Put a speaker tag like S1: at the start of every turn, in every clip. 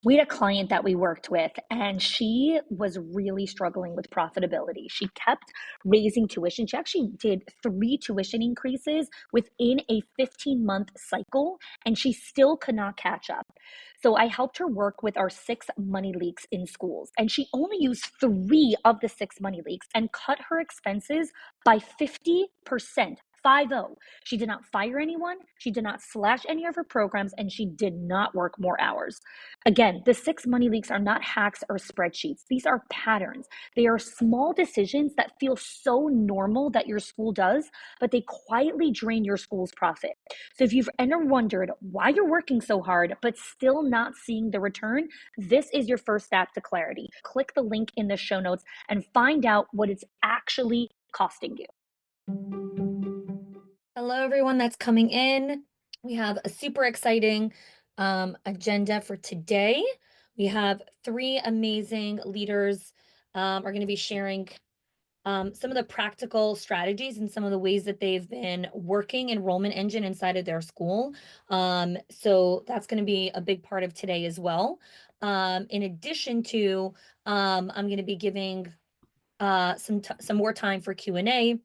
S1: We had a client that we worked with, and she was really struggling with profitability. She kept raising tuition. She actually did 3 tuition increases within a 15-month cycle, and she still could not catch up. So I helped her work with our 6 money leaks in schools, and she only used 3 of the 6 money leaks and cut her expenses by 50%. 50. She did not fire anyone. She did not slash any of her programs, and she did not work more hours. Again, the 6 money leaks are not hacks or spreadsheets. These are patterns. They are small decisions that feel so normal that your school does, but they quietly drain your school's profit. So if you've ever wondered why you're working so hard, but still not seeing the return, this is your first step to clarity. Click the link in the show notes and find out what it's actually costing you.
S2: Hello, everyone that's coming in. We have a super exciting agenda for today. We have 3 amazing leaders are going to be sharing some of the practical strategies and some of the ways that they've been working enrollment engine inside of their school. So that's going to be a big part of today as well. In addition to, I'm going to be giving some more time for Q&A.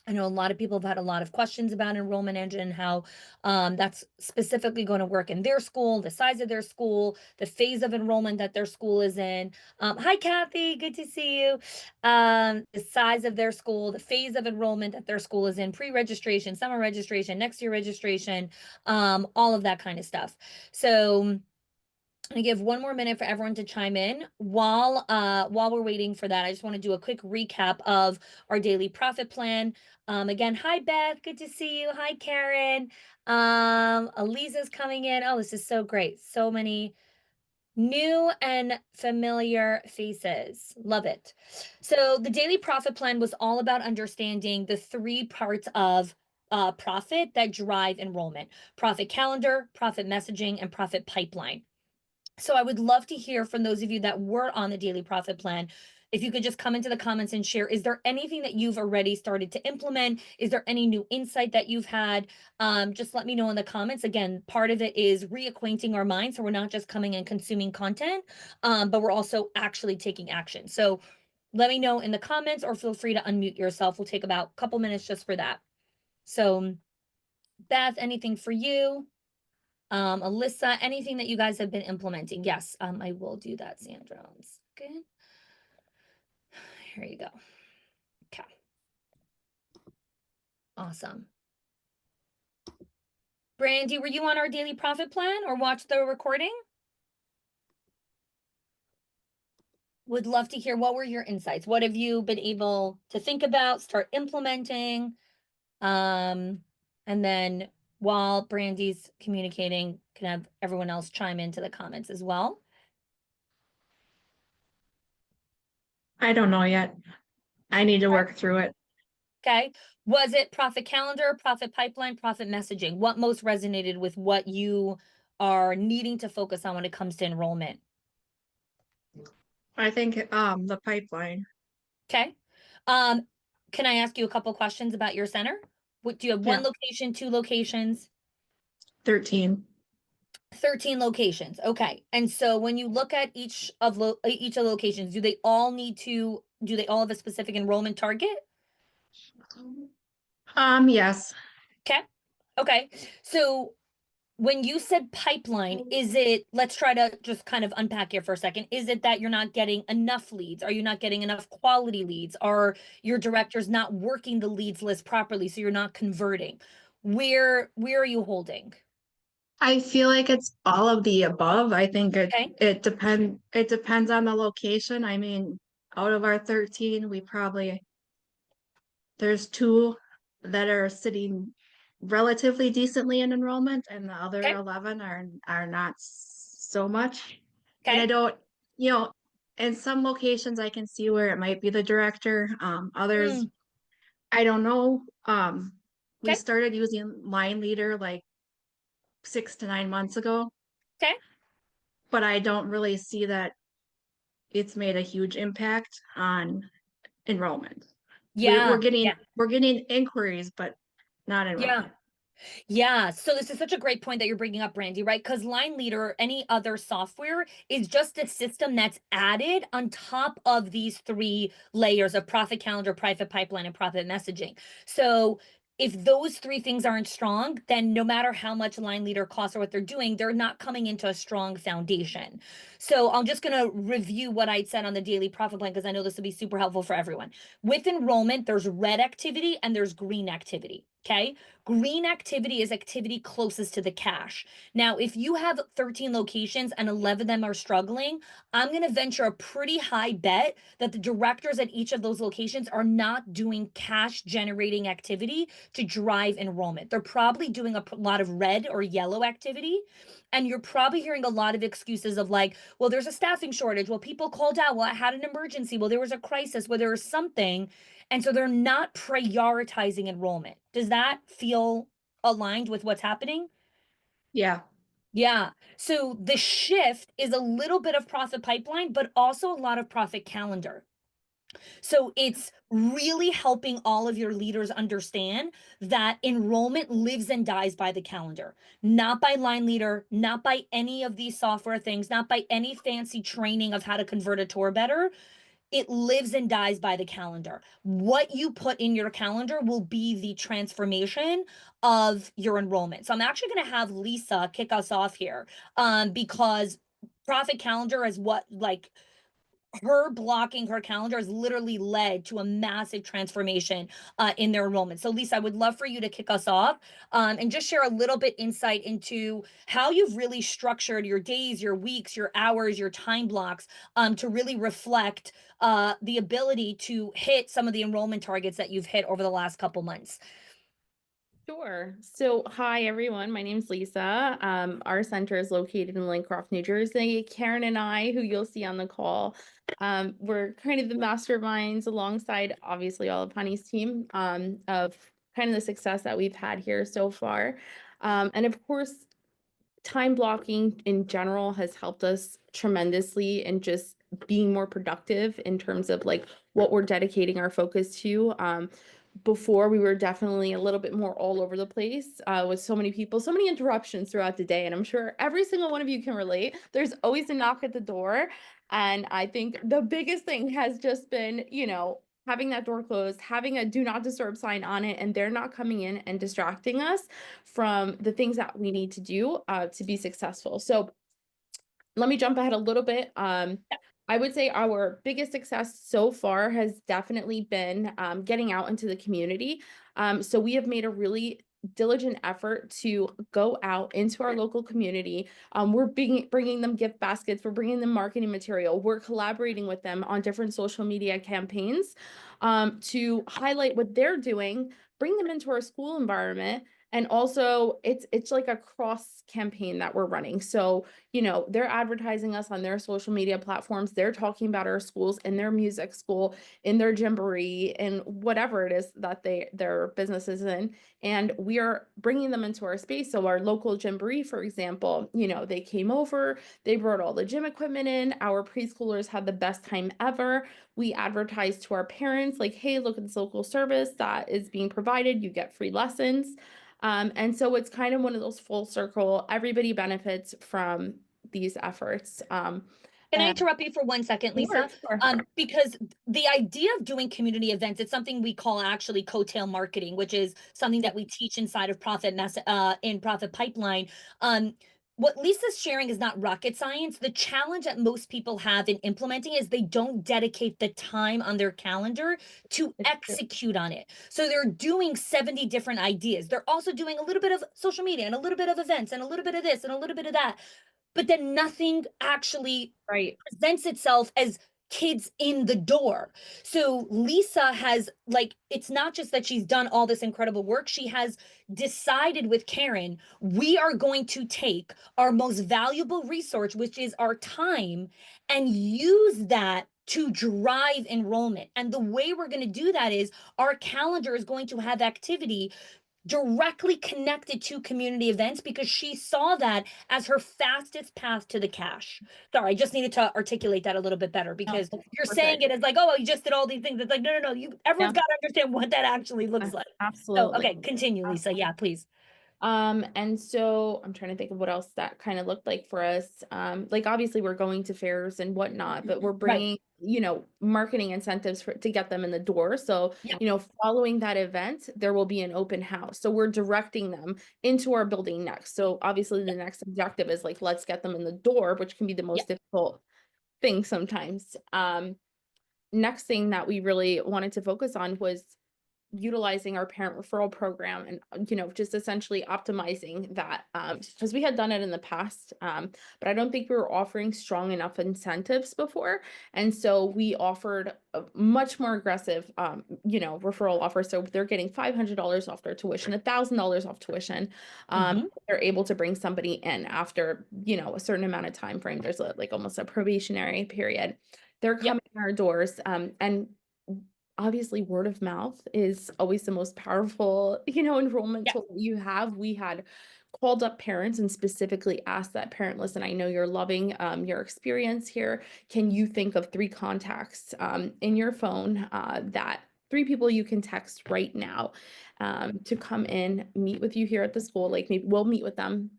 S2: I know a lot of people have had a lot of questions about enrollment engine, how that's specifically going to work in their school, the size of their school, the phase of enrollment that their school is in. Hi, Kathy, good to see you. The size of their school, the phase of enrollment that their school is in, pre-registration, summer registration, next year registration, all of that kind of stuff. So I give one more minute for everyone to chime in. While we're waiting for that, I just want to do a quick recap of our daily profit plan. Again, hi Beth, good to see you. Hi Karen. Eliza's coming in. Oh, this is so great. So many new and familiar faces. Love it. So the daily profit plan was all about understanding the 3 parts of profit that drive enrollment: profit calendar, profit messaging, and profit pipeline. So I would love to hear from those of you that were on the daily profit plan. If you could just come into the comments and share, is there anything that you've already started to implement? Is there any new insight that you've had? Just let me know in the comments. Again, part of it is reacquainting our minds. So we're not just coming and consuming content, but we're also actually taking action. So let me know in the comments or feel free to unmute yourself. We'll take about a couple minutes just for that. So Beth, anything for you? Alyssa, anything that you guys have been implementing? Yes, I will do that, Sandra. Okay. Here you go. Okay. Awesome. Brandy, were you on our daily profit plan or watch the recording? Would love to hear, what were your insights? What have you been able to think about, start implementing? And then while Brandy's communicating, can have everyone else chime into the comments as well.
S3: I don't know yet. I need to work through it.
S2: Okay. Was it profit calendar, profit pipeline, profit messaging? What most resonated with what you are needing to focus on when it comes to enrollment?
S3: I think the pipeline.
S2: Okay. Can I ask you a couple questions about your center? What, do you have one
S3: Yeah.
S2: location, 2 locations?
S3: 13.
S2: 13 locations. Okay. And so when you look at each of the locations, do they all have a specific enrollment target?
S3: Yes.
S2: Okay. Okay. So when you said pipeline, is it, let's try to just kind of unpack here for a second. Is it that you're not getting enough leads? Are you not getting enough quality leads? Are your directors not working the leads list properly, so you're not converting? Where are you holding?
S3: I feel like it's all of the above. I think
S2: Okay.
S3: it depends on the location. I mean, out of our 13, there's 2 that are sitting relatively decently in enrollment, and the other
S2: Okay.
S3: 11 are not so much. And I
S2: Okay.
S3: don't, you know, in some locations I can see where it might be the director. Others
S2: Mm,
S3: I don't know. We
S2: okay.
S3: started using Line Leader like 6 to 9 months ago,
S2: Okay.
S3: but I don't really see that it's made a huge impact on enrollment. We're
S2: Yeah.
S3: getting
S2: Yeah.
S3: we're getting inquiries, but not
S2: Yeah.
S3: enrollment.
S2: Yeah, so this is such a great point that you're bringing up, Brandy, right? Because Line Leader, or any other software, is just a system that's added on top of these three layers of Profit Calendar, Private Pipeline, and Profit Messaging. So if those three things aren't strong, then no matter how much Line Leader costs or what they're doing, they're not coming into a strong foundation. So I'm just going to review what I said on the daily profit plan because I know this will be super helpful for everyone. With enrollment, there's red activity and there's green activity. Okay. Green activity is activity closest to the cash. Now, if you have 13 locations and 11 of them are struggling, I'm going to venture a pretty high bet that the directors at each of those locations are not doing cash generating activity to drive enrollment. They're probably doing a lot of red or yellow activity. And you're probably hearing a lot of excuses of like, well, there's a staffing shortage. Well, people called out. Well, I had an emergency. Well, there was a crisis. Well, there was something. And so they're not prioritizing enrollment. Does that feel aligned with what's happening?
S3: Yeah.
S2: Yeah. So the shift is a little bit of profit pipeline, but also a lot of profit calendar. So it's really helping all of your leaders understand that enrollment lives and dies by the calendar, not by Line Leader, not by any of these software things, not by any fancy training of how to convert a tour better. It lives and dies by the calendar. What you put in your calendar will be the transformation of your enrollment. So I'm actually going to have Lisa kick us off here, because profit calendar is what, like, her blocking her calendar has literally led to a massive transformation in their enrollment. So, Lisa, I would love for you to kick us off, and just share a little bit insight into how you've really structured your days, your weeks, your hours, your time blocks, to really reflect the ability to hit some of the enrollment targets that you've hit over the last couple months.
S4: Sure. So, hi everyone. My name's Lisa. Our center is located in Lincroft, New Jersey. Karen and I, who you'll see on the call, we're kind of the masterminds alongside, obviously, all of Honey's team, of kind of the success that we've had here so far. And of course, time blocking in general has helped us tremendously in just being more productive in terms of like what we're dedicating our focus to. Before we were definitely a little bit more all over the place, with so many people, so many interruptions throughout the day. And I'm sure every single one of you can relate. There's always a knock at the door. And I think the biggest thing has just been, having that door closed, having a do not disturb sign on it, and they're not coming in and distracting us from the things that we need to do to be successful. So let me jump ahead a little bit. I would say our biggest success so far has definitely been getting out into the community. So we have made a really diligent effort to go out into our local community. We're bringing them gift baskets. We're bringing them marketing material. We're collaborating with them on different social media campaigns to highlight what they're doing, bring them into our school environment. And also it's like a cross campaign that we're running. So, they're advertising us on their social media platforms. They're talking about our schools in their music school, in their jamboree, and whatever it is that their business is in. And we are bringing them into our space. So our local jamboree, for example, they came over, they brought all the gym equipment in. Our preschoolers had the best time ever. We advertised to our parents like, hey, look at this local service that is being provided. You get free lessons. And so it's kind of one of those full circle, everybody benefits from these efforts.
S2: Can I
S4: And
S2: interrupt you for 1 second, Lisa?
S4: sure.
S2: Because the idea of doing community events, it's something we call actually coattail marketing, which is something that we teach inside of in Profit Pipeline. What Lisa's sharing is not rocket science. The challenge that most people have in implementing is they don't dedicate the time on their calendar to execute on it. So they're doing 70 different ideas. They're also doing a little bit of social media and a little bit of events and a little bit of this and a little bit of that, but then nothing actually
S4: Right.
S2: presents itself as kids in the door. So Lisa has, like, it's not just that she's done all this incredible work. She has decided with Karen, we are going to take our most valuable resource, which is our time, and use that to drive enrollment. And the way we're going to do that is our calendar is going to have activity directly connected to community events because she saw that as her fastest path to the cash. Sorry, I just needed to articulate that a little bit better because you're saying it as like, oh, you just did all these things. It's like, no, everyone's got to understand what that actually looks like. So,
S4: Absolutely.
S2: okay, continue, Lisa. Yeah, please.
S4: And so I'm trying to think of what else that kind of looked like for us. Like obviously we're going to fairs and whatnot, but we're
S2: Right.
S4: bringing, marketing incentives to get them in the door. So,
S2: Yeah.
S4: following that event, there will be an open house. So we're directing them into our building next. So obviously the next objective is like, let's get them in the door, which can be the
S2: Yeah.
S4: most difficult thing sometimes. Next thing that we really wanted to focus on was utilizing our parent referral program and just essentially optimizing that because we had done it in the past, but I don't think we were offering strong enough incentives before, and so we offered a much more aggressive referral offer. So they're getting $500 off their tuition, $1,000 off tuition.
S2: Mhm.
S4: They're able to bring somebody in after a certain amount of time frame. There's like almost a probationary period. They're
S2: Yep.
S4: coming in our doors, and obviously word of mouth is always the most powerful, enrollment
S2: Yes.
S4: tool that you have. We had called up parents and specifically asked that parent, listen, I know you're loving your experience here. Can you think of 3 contacts in your phone, that 3 people you can text right now, to come in, meet with you here at the school? Like maybe we'll meet with them.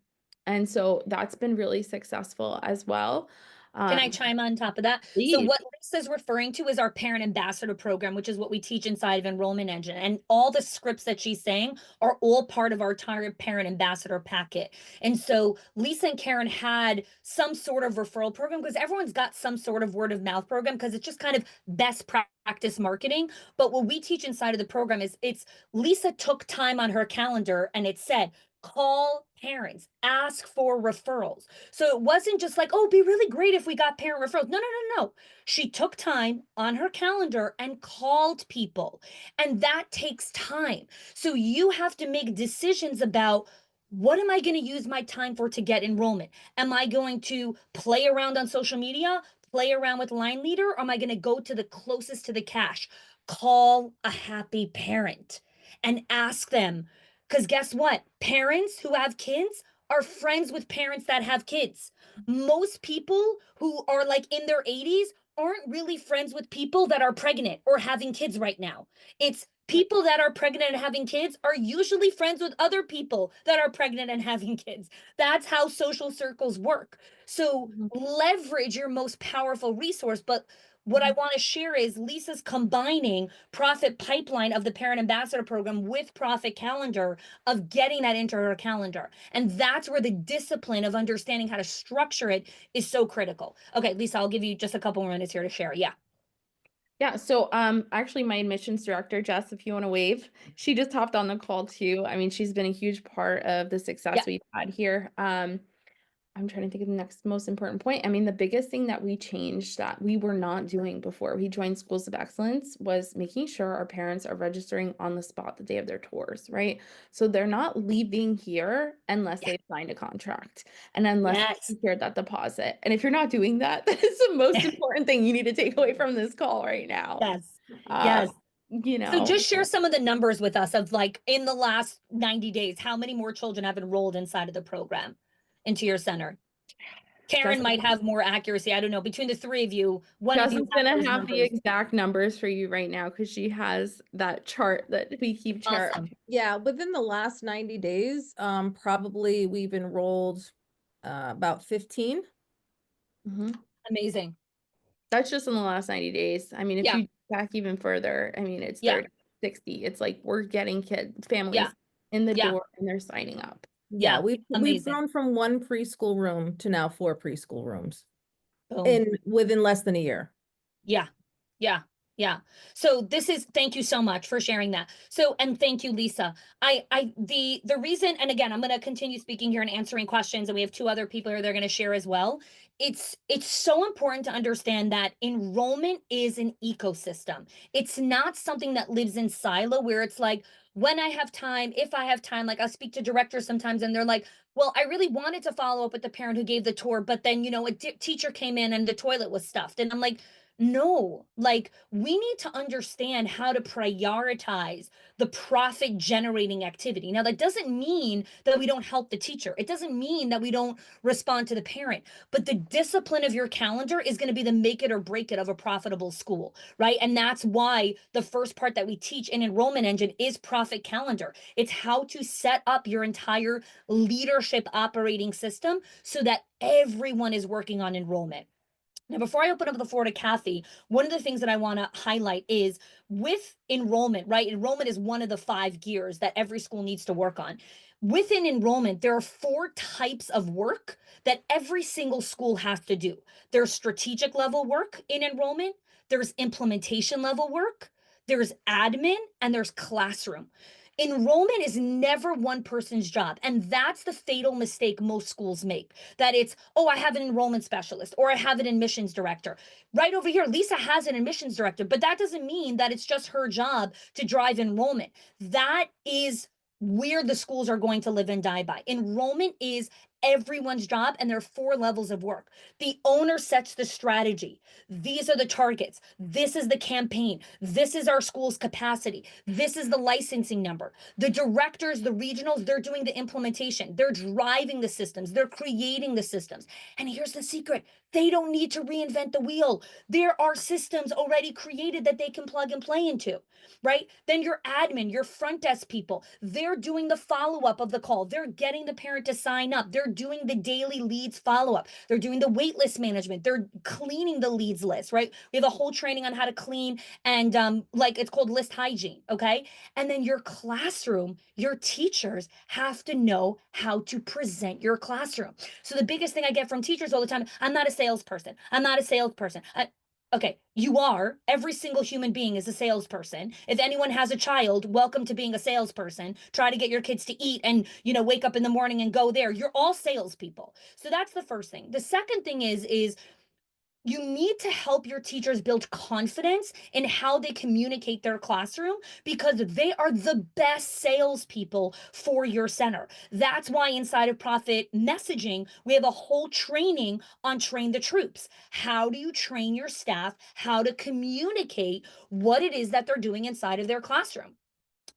S4: And so that's been really successful as well.
S2: Can I
S4: Um,
S2: chime on top of that? So
S4: Please.
S2: what Lisa's referring to is our parent ambassador program, which is what we teach inside of Enrollment Engine. And all the scripts that she's saying are all part of our entire parent ambassador packet. And so Lisa and Karen had some sort of referral program because everyone's got some sort of word of mouth program because it's just kind of best practice marketing. But what we teach inside of the program is it's Lisa took time on her calendar and it said, call parents, ask for referrals. So it wasn't just like, oh, it'd be really great if we got parent referrals. No, no, no, no. She took time on her calendar and called people. And that takes time. So you have to make decisions about what am I going to use my time for to get enrollment? Am I going to play around on social media, play around with line leader, or am I going to go to the closest to the cash? Call a happy parent and ask them. Because guess what? Parents who have kids are friends with parents that have kids. Most people who are like in their 80s aren't really friends with people that are pregnant or having kids right now. It's people that are pregnant and having kids are usually friends with other people that are pregnant and having kids. That's how social circles work. So
S4: Mhm.
S2: leverage your most powerful resource. But what I want to share is Lisa's combining Profit Pipeline of the Parent Ambassador Program with Profit Calendar of getting that into her calendar. And that's where the discipline of understanding how to structure it is so critical. Okay, Lisa, I'll give you just a couple more minutes here to share. Yeah.
S4: Yeah, so actually my admissions director, Jess, if you want to wave, she just hopped on the call too. I mean, she's been a huge part of the
S2: Yeah.
S4: success we've had here. I'm trying to think of the next most important point. I mean, the biggest thing that we changed that we were not doing before we joined Schools of Excellence was making sure our parents are registering on the spot the day of their tours, right? So they're not leaving here unless
S2: Yeah.
S4: they've signed a contract and unless
S2: Yes.
S4: they secured that deposit. And if you're not doing that, that is the most important thing you need to take away from this call right now.
S2: Yes.
S4: Um,
S2: Yes.
S4: you
S2: So
S4: know,
S2: just share some of the numbers with us of like in the last 90 days, how many more children have enrolled inside of the program into your center?
S4: Jess
S2: Karen might have more accuracy. I don't know. Between the three of you, one of
S4: Jess
S2: you
S4: is
S2: have
S4: gonna
S2: those
S4: have the
S2: numbers.
S4: exact numbers for you right now because she has that chart that we keep
S2: Awesome.
S5: Yeah, within the last 90 days, probably we've enrolled about 15.
S4: Mhm.
S2: Amazing.
S4: That's just in the last 90 days. I mean, if
S2: Yeah.
S4: you back even further, I mean, it's
S2: Yeah.
S4: 30, 60. It's like we're getting
S2: Yeah.
S4: families in the
S2: Yeah.
S4: door and they're signing up.
S5: Yeah,
S2: Yeah.
S5: we've
S2: Amazing.
S5: grown from 1 preschool room to now 4 preschool rooms
S2: Boom.
S5: in within less than a year.
S2: Yeah. Yeah. Yeah. So this is, thank you so much for sharing that. So, and thank you, Lisa. The reason, and again, I'm going to continue speaking here and answering questions, and we have two other people here they're going to share as well. It's so important to understand that enrollment is an ecosystem. It's not something that lives in silo where it's like, when I have time, if I have time, like I'll speak to directors sometimes and they're like, well, I really wanted to follow up with the parent who gave the tour, but then, a teacher came in and the toilet was stuffed. And I'm like, No, like we need to understand how to prioritize the profit generating activity. Now, that doesn't mean that we don't help the teacher. It doesn't mean that we don't respond to the parent, but the discipline of your calendar is going to be the make it or break it of a profitable school, right? And that's why the first part that we teach in Enrollment Engine is profit calendar. It's how to set up your entire leadership operating system so that everyone is working on enrollment. Now, before I open up the floor to Kathy, one of the things that I want to highlight is with enrollment, right? Enrollment is one of the 5 gears that every school needs to work on. Within enrollment, there are 4 types of work that every single school has to do. There's strategic level work in enrollment, there's implementation level work, there's admin, and there's classroom. Enrollment is never one person's job. And that's the fatal mistake most schools make, that it's, oh, I have an enrollment specialist or I have an admissions director. Right over here, Lisa has an admissions director, but that doesn't mean that it's just her job to drive enrollment. That is where the schools are going to live and die by. Enrollment is everyone's job, and there are 4 levels of work. The owner sets the strategy. These are the targets. This is the campaign. This is our school's capacity. This is the licensing number. The directors, the regionals, they're doing the implementation. They're driving the systems. They're creating the systems. And here's the secret. They don't need to reinvent the wheel. There are systems already created that they can plug and play into, right? Then your admin, your front desk people, they're doing the follow-up of the call. They're getting the parent to sign up. They're doing the daily leads follow-up. They're doing the wait list management. They're cleaning the leads list, right? We have a whole training on how to clean and like it's called list hygiene, okay? And then your classroom, your teachers have to know how to present your classroom. So the biggest thing I get from teachers all the time, I'm not a salesperson. I'm not a salesperson. Okay, you are. Every single human being is a salesperson. If anyone has a child, welcome to being a salesperson. Try to get your kids to eat and, wake up in the morning and go there. You're all salespeople. So that's the first thing. The second thing is you need to help your teachers build confidence in how they communicate their classroom, because they are the best salespeople for your center. That's why inside of Profit Messaging, we have a whole training on Train the Troops. How do you train your staff how to communicate what it is that they're doing inside of their classroom?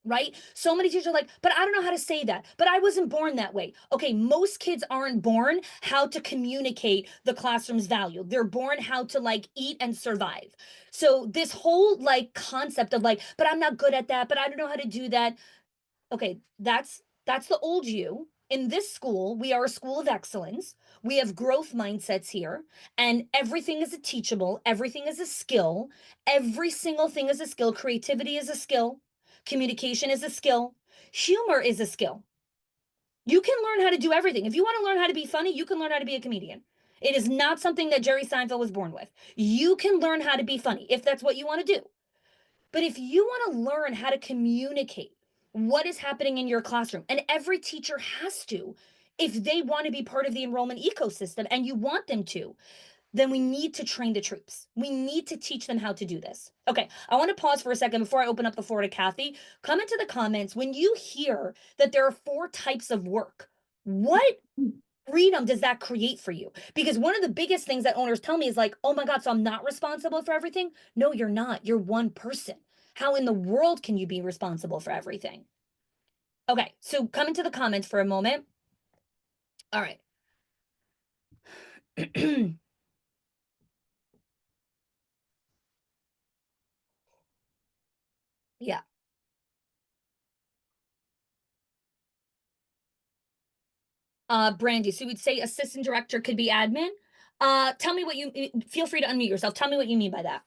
S2: Right? So many teachers are like, but I don't know how to say that. But I wasn't born that way. Okay, most kids aren't born how to communicate the classroom's value. They're born how to like eat and survive. So this whole like concept of like, but I'm not good at that, but I don't know how to do that. Okay, that's the old you. In this school, we are a school of excellence. We have growth mindsets here, and everything is a teachable, everything is a skill. Every single thing is a skill. Creativity is a skill. Communication is a skill. Humor is a skill. You can learn how to do everything. If you want to learn how to be funny, you can learn how to be a comedian. It is not something that Jerry Seinfeld was born with. You can learn how to be funny if that's what you want to do. But if you want to learn how to communicate what is happening in your classroom, and every teacher has to, if they want to be part of the enrollment ecosystem and you want them to, then we need to train the troops. We need to teach them how to do this. Okay, I want to pause for a second before I open up the floor to Kathy. Come into the comments when you hear that there are 4 types of work. What freedom does that create for you? Because one of the biggest things that owners tell me is like, oh my God, so I'm not responsible for everything? No, you're not. You're one person. How in the world can you be responsible for everything? Okay, so come into the comments for a moment. All right. Yeah. Brandy, so we'd say assistant director could be admin. Tell me what you, feel free to unmute yourself. Tell me what you mean by that.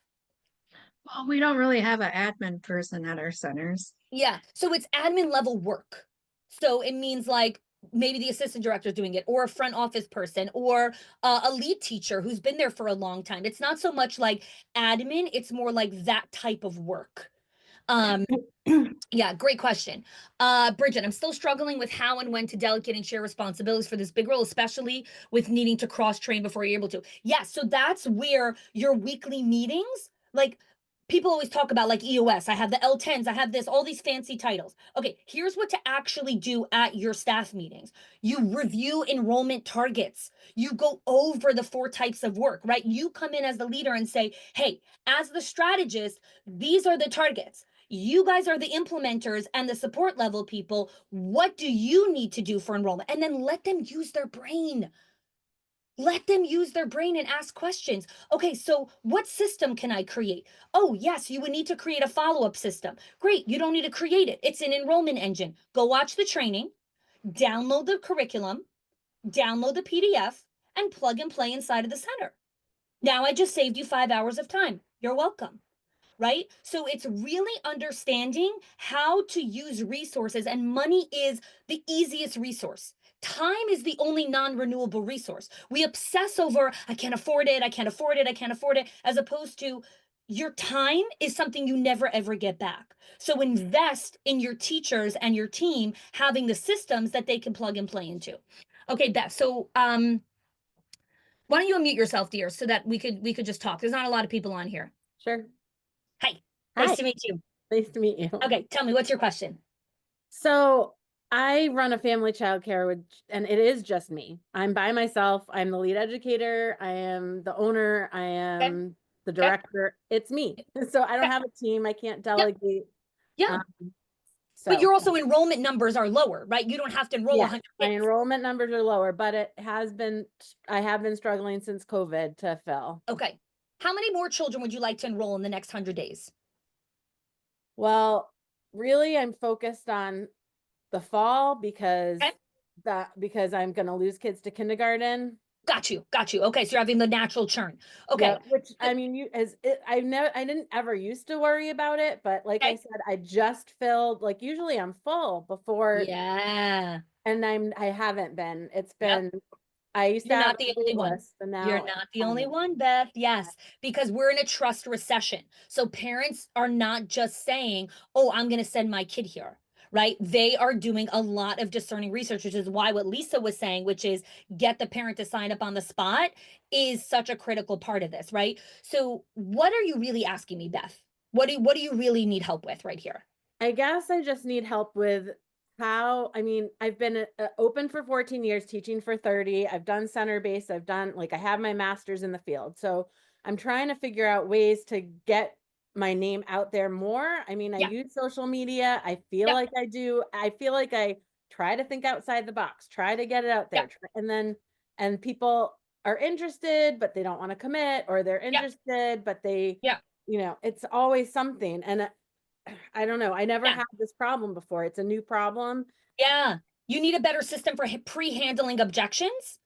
S3: Well, we don't really have an admin person at our centers.
S2: Yeah, so it's admin level work. So it means like maybe the assistant director is doing it, or a front office person, or a lead teacher who's been there for a long time. It's not so much like admin, it's more like that type of work. Yeah, great question. Bridget, I'm still struggling with how and when to delegate and share responsibilities for this big role, especially with needing to cross train before you're able to. Yeah, so that's where your weekly meetings, like people always talk about like EOS. I have the L10s, I have this, all these fancy titles. Okay, here's what to actually do at your staff meetings. You review enrollment targets. You go over the 4 types of work, right? You come in as the leader and say, hey, as the strategist, these are the targets. You guys are the implementers and the support level people. What do you need to do for enrollment? And then let them use their brain. Let them use their brain and ask questions. Okay, so what system can I create? Oh, yes, you would need to create a follow-up system. Great, you don't need to create it. It's an enrollment engine. Go watch the training, download the curriculum, download the PDF, and plug and play inside of the center. Now I just saved you 5 hours of time. You're welcome. Right? So it's really understanding how to use resources, and money is the easiest resource. Time is the only non-renewable resource. We obsess over, I can't afford it, I can't afford it, I can't afford it, as opposed to your time is something you never ever get back. So invest in your teachers and your team having the systems that they can plug and play into. Okay, Beth. So why don't you unmute yourself, dear, so that we could just talk. There's not a lot of people on here.
S6: Sure.
S2: Hi.
S6: Hi.
S2: Nice to meet you.
S6: Nice to meet you.
S2: Okay, tell me, what's your question?
S6: So I run a family childcare and it is just me. I'm by myself. I'm the lead educator. I am the owner. I am the director. It's me. So I don't have a team. I can't delegate.
S2: Yeah.
S6: So
S2: But your also enrollment numbers are lower, right? You don't have to enroll 100
S6: my
S2: kids.
S6: enrollment numbers are lower, but I have been struggling since COVID to fill.
S2: Okay. How many more children would you like to enroll in the next 100 days?
S6: Well, really, I'm focused on the fall because I'm going to lose kids to kindergarten.
S2: Got you. Okay, so you're having the natural churn. Okay.
S6: Yeah, which I mean, I didn't ever used to worry about it, but like I said, I just filled, like usually I'm full before.
S2: Yeah.
S6: And I haven't been. It's been, I used to
S2: You're
S6: have
S2: not the
S6: a
S2: only
S6: wait
S2: one.
S6: list, and now
S2: You're not the only one, Beth. Yes, because we're in a trust recession. So parents are not just saying, oh, I'm going to send my kid here, right? They are doing a lot of discerning research, which is why what Lisa was saying, which is get the parent to sign up on the spot, is such a critical part of this, right? So what are you really asking me, Beth? What do you really need help with right here?
S6: I guess I just need help with I've been open for 14 years, teaching for 30. I've done center-based. I have my master's in the field. So I'm trying to figure out ways to get my name out there more. I mean, I use social media. I feel like I do. I feel like I try to think outside the box, try to get it out there. And people are interested, but they don't want to commit, or they're interested, but they, it's always something. And I don't know. I never had this problem before. It's a new problem.
S2: Yeah. You need a better system for pre-handling objections.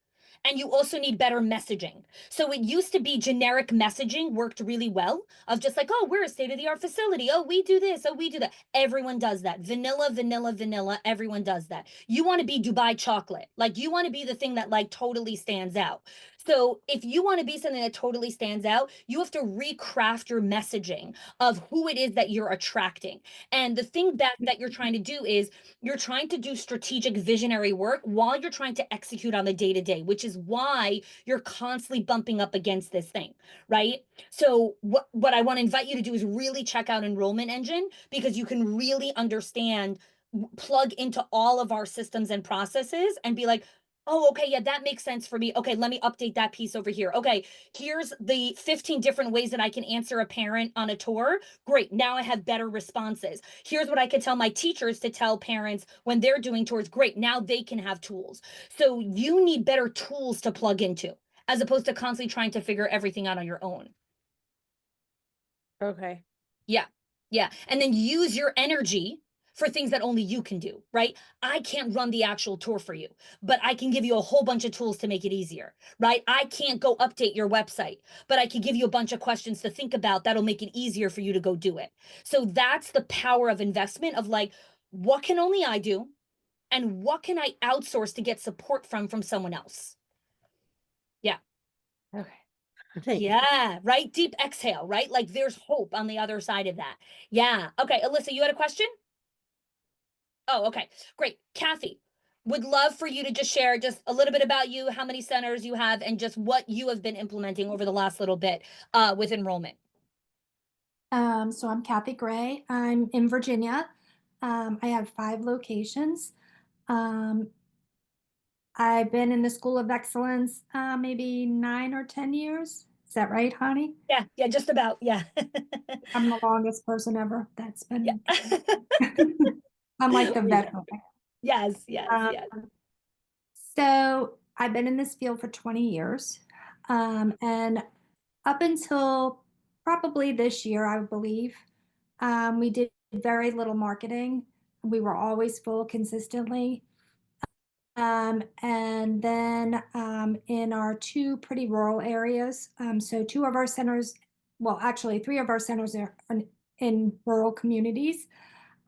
S2: And you also need better messaging. So it used to be generic messaging worked really well, of just like, oh, we're a state-of-the-art facility. Oh, we do this. Oh, we do that. Everyone does that. Vanilla, vanilla, vanilla. Everyone does that. You want to be Dubai chocolate. Like, you want to be the thing that like totally stands out. So if you want to be something that totally stands out, you have to recraft your messaging of who it is that you're attracting. And the thing that you're trying to do is you're trying to do strategic visionary work while you're trying to execute on the day-to-day, which is why you're constantly bumping up against this thing, right? So what I want to invite you to do is really check out Enrollment Engine, because you can really understand, plug into all of our systems and processes and be like, oh, okay, yeah, that makes sense for me. Okay, let me update that piece over here. Okay, here's the 15 different ways that I can answer a parent on a tour. Great, now I have better responses. Here's what I can tell my teachers to tell parents when they're doing tours. Great, now they can have tools. So you need better tools to plug into, as opposed to constantly trying to figure everything out on your own.
S6: Okay.
S2: Yeah. And then use your energy for things that only you can do, right? I can't run the actual tour for you, but I can give you a whole bunch of tools to make it easier, right? I can't go update your website, but I can give you a bunch of questions to think about that'll make it easier for you to go do it. So that's the power of investment, of like, what can only I do? And what can I outsource to get support from someone else? Yeah.
S6: Okay. Thanks.
S2: Yeah, right? Deep exhale, right? Like there's hope on the other side of that. Yeah. Okay, Alyssa, you had a question? Oh, okay, great. Kathy, would love for you to just share just a little bit about you, how many centers you have, and just what you have been implementing over the last little bit with enrollment.
S7: So I'm Kathy Gray. I'm in Virginia. I have 5 locations. Um, I've been in the School of Excellence maybe 9 or 10 years. Is that right, Honey?
S2: Yeah, yeah, just about. Yeah.
S7: I'm the longest person ever that's
S2: Yeah.
S7: been. I'm like the
S2: We
S7: veteran.
S2: know. Yes, yes,
S7: Um,
S2: yes.
S7: so I've been in this field for 20 years. And up until probably this year, I believe, we did very little marketing. We were always full consistently. And then in our 2 pretty rural areas, so 2 of our centers, well, actually 3 of our centers are in rural communities.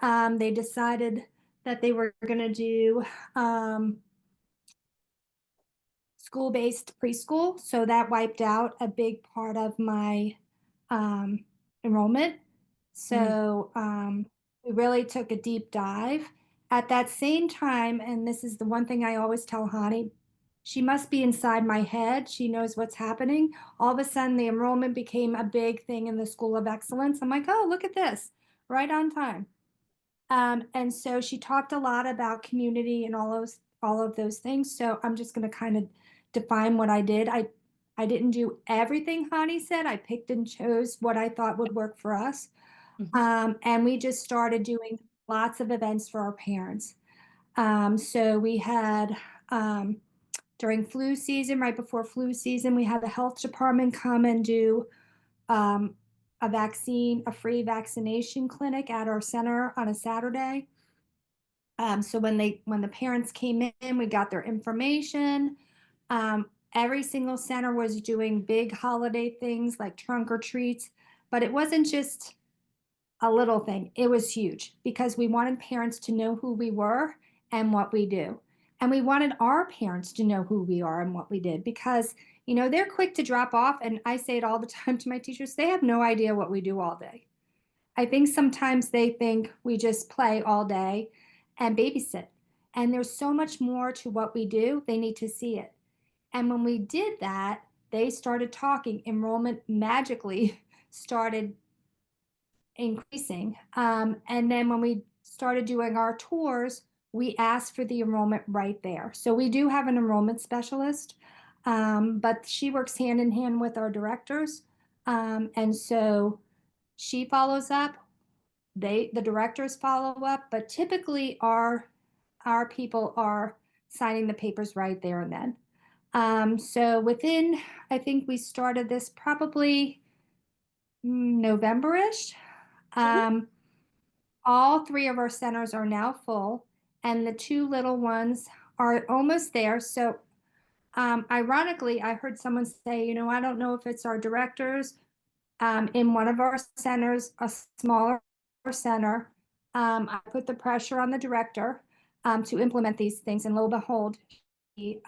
S7: They decided that they were going to do school-based preschool. So that wiped out a big part of my enrollment. So we really took a deep dive. At that same time, and this is the one thing I always tell Hani, she must be inside my head. She knows what's happening. All of a sudden, the enrollment became a big thing in the School of Excellence. I'm like, oh, look at this, right on time. And so she talked a lot about community and all of those things. So I'm just going to kind of define what I did. I didn't do everything Hani said. I picked and chose what I thought would work for us. And we just started doing lots of events for our parents. So we had during flu season, right before flu season, we had the health department come and do a free vaccination clinic at our center on a Saturday. So when the parents came in, we got their information. Every single center was doing big holiday things like trunk or treats, but it wasn't just a little thing. It was huge because we wanted parents to know who we were and what we do. And we wanted our parents to know who we are and what we did because, they're quick to drop off. And I say it all the time to my teachers, they have no idea what we do all day. I think sometimes they think we just play all day and babysit. And there's so much more to what we do. They need to see it. And when we did that, they started talking. Enrollment magically started increasing. And then when we started doing our tours, we asked for the enrollment right there. So we do have an enrollment specialist, but she works hand in hand with our directors. And so she follows up, the directors follow up, but typically our people are signing the papers right there and then. So within, I think we started this probably November-ish. All 3 of our centers are now full, and the 2 little ones are almost there. So, ironically, I heard someone say, I don't know if it's our directors. In one of our centers, a smaller center, I put the pressure on the director to implement these things, and lo and behold, he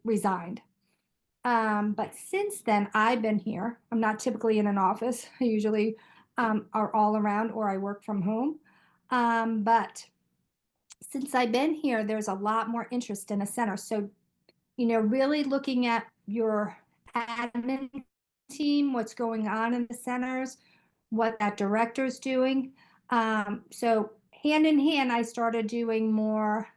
S7: resigned. But since then, I've been here. I'm not typically in an office. I usually are all around or I work from home. But since I've been here, there's a lot more interest in a center. So, really looking at your admin team, what's going on in the centers, what that director's doing. So hand in hand, I started doing more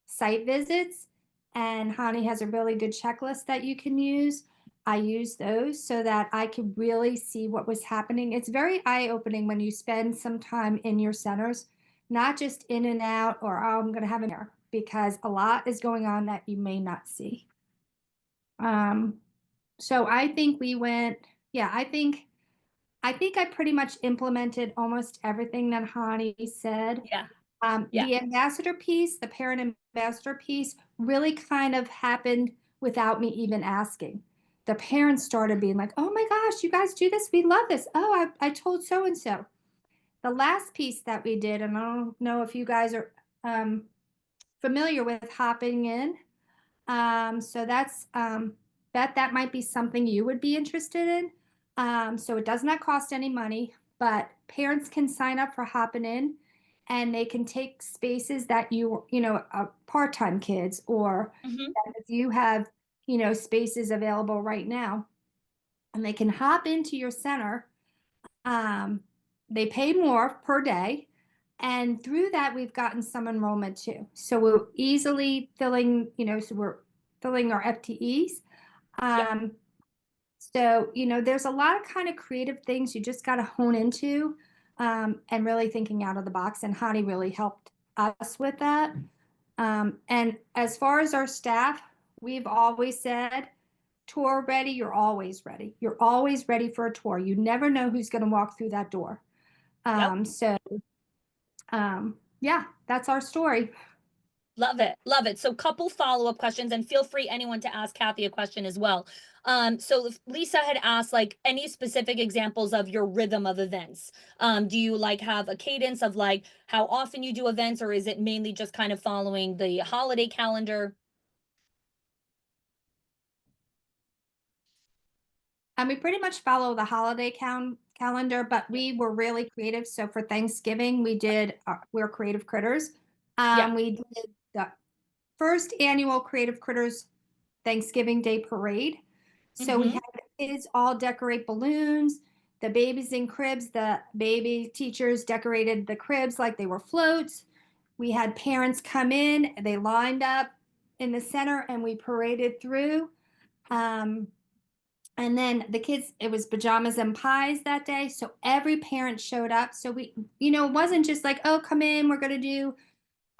S7: site visits, and Hani has a really good checklist that you can use. I use those so that I could really see what was happening. It's very eye-opening when you spend some time in your centers, not just in and out or, oh, I'm going to have an error, because a lot is going on that you may not see. So I think we went, yeah, I think I pretty much implemented almost everything that Hani said.
S2: Yeah.
S7: The ambassador piece, the parent ambassador piece, really kind of happened without me even asking. The parents started being like, oh my gosh, you guys do this? We love this. Oh, I told so-and-so. The last piece that we did, and I don't know if you guys are familiar with hopping in. So that's that might be something you would be interested in. So it does not cost any money, but parents can sign up for hopping in, and they can take spaces that part-time kids, or if you have, spaces available right now, and they can hop into your center. They pay more per day. And through that, we've gotten some enrollment too. So we're easily filling, so we're filling our FTEs. So, there's a lot of kind of creative things you just got to hone into, and really thinking out of the box. And Hani really helped us with that. And as far as our staff, we've always said, tour ready, you're always ready. You're always ready for a tour. You never know who's going to walk through that door. So, yeah, that's our story.
S2: Love it. Love it. So couple follow-up questions, and feel free anyone to ask Kathy a question as well. So if Lisa had asked like any specific examples of your rhythm of events. Do you like have a cadence of like how often you do events, or is it mainly just kind of following the holiday calendar?
S7: We pretty much follow the holiday calendar, but we were really creative. So for Thanksgiving, we're Creative Critters. We did the first annual Creative Critters Thanksgiving Day Parade. So we had kids all decorate balloons, the babies in cribs, the baby teachers decorated the cribs like they were floats. We had parents come in, they lined up in the center, and we paraded through. And then the kids, it was pajamas and pies that day. So every parent showed up. So it wasn't just like, oh, come in, we're going to do,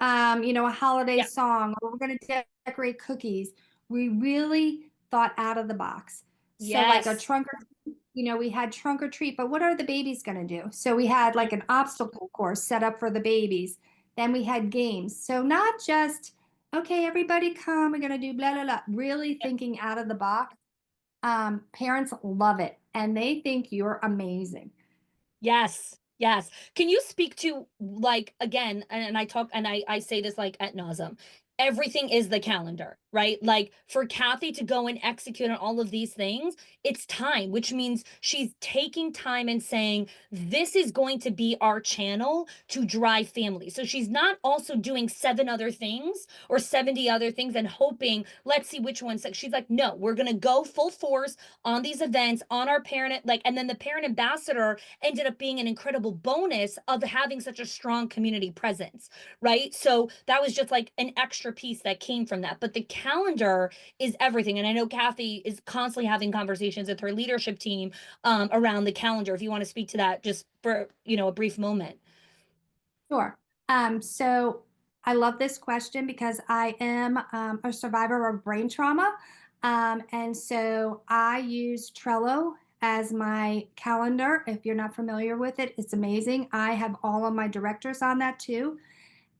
S7: a holiday song, or we're going to decorate cookies. We really thought out of the box. So like a trunk or we had trunk or treat, but what are the babies going to do? So we had like an obstacle course set up for the babies. Then we had games. So not just, okay, everybody come, we're going to do blah, blah, blah, really thinking out of the box. Parents love it and they think you're amazing.
S2: Yes. Yes. Can you speak to like again, and I talk and I say this like at nauseam. Everything is the calendar, right? Like for Kathy to go and execute on all of these things, it's time, which means she's taking time and saying, this is going to be our channel to drive family. So she's not also doing 7 other things or 70 other things and hoping, let's see which ones. She's like, no, we're going to go full force on these events, on our parent, like, and then the parent ambassador ended up being an incredible bonus of having such a strong community presence, right? So that was just like an extra piece that came from that. But the calendar is everything. And I know Kathy is constantly having conversations with her leadership team around the calendar. If you want to speak to that just for, a brief moment.
S7: Sure. So I love this question because I am a survivor of brain trauma. And so I use Trello as my calendar. If you're not familiar with it, it's amazing. I have all of my directors on that too.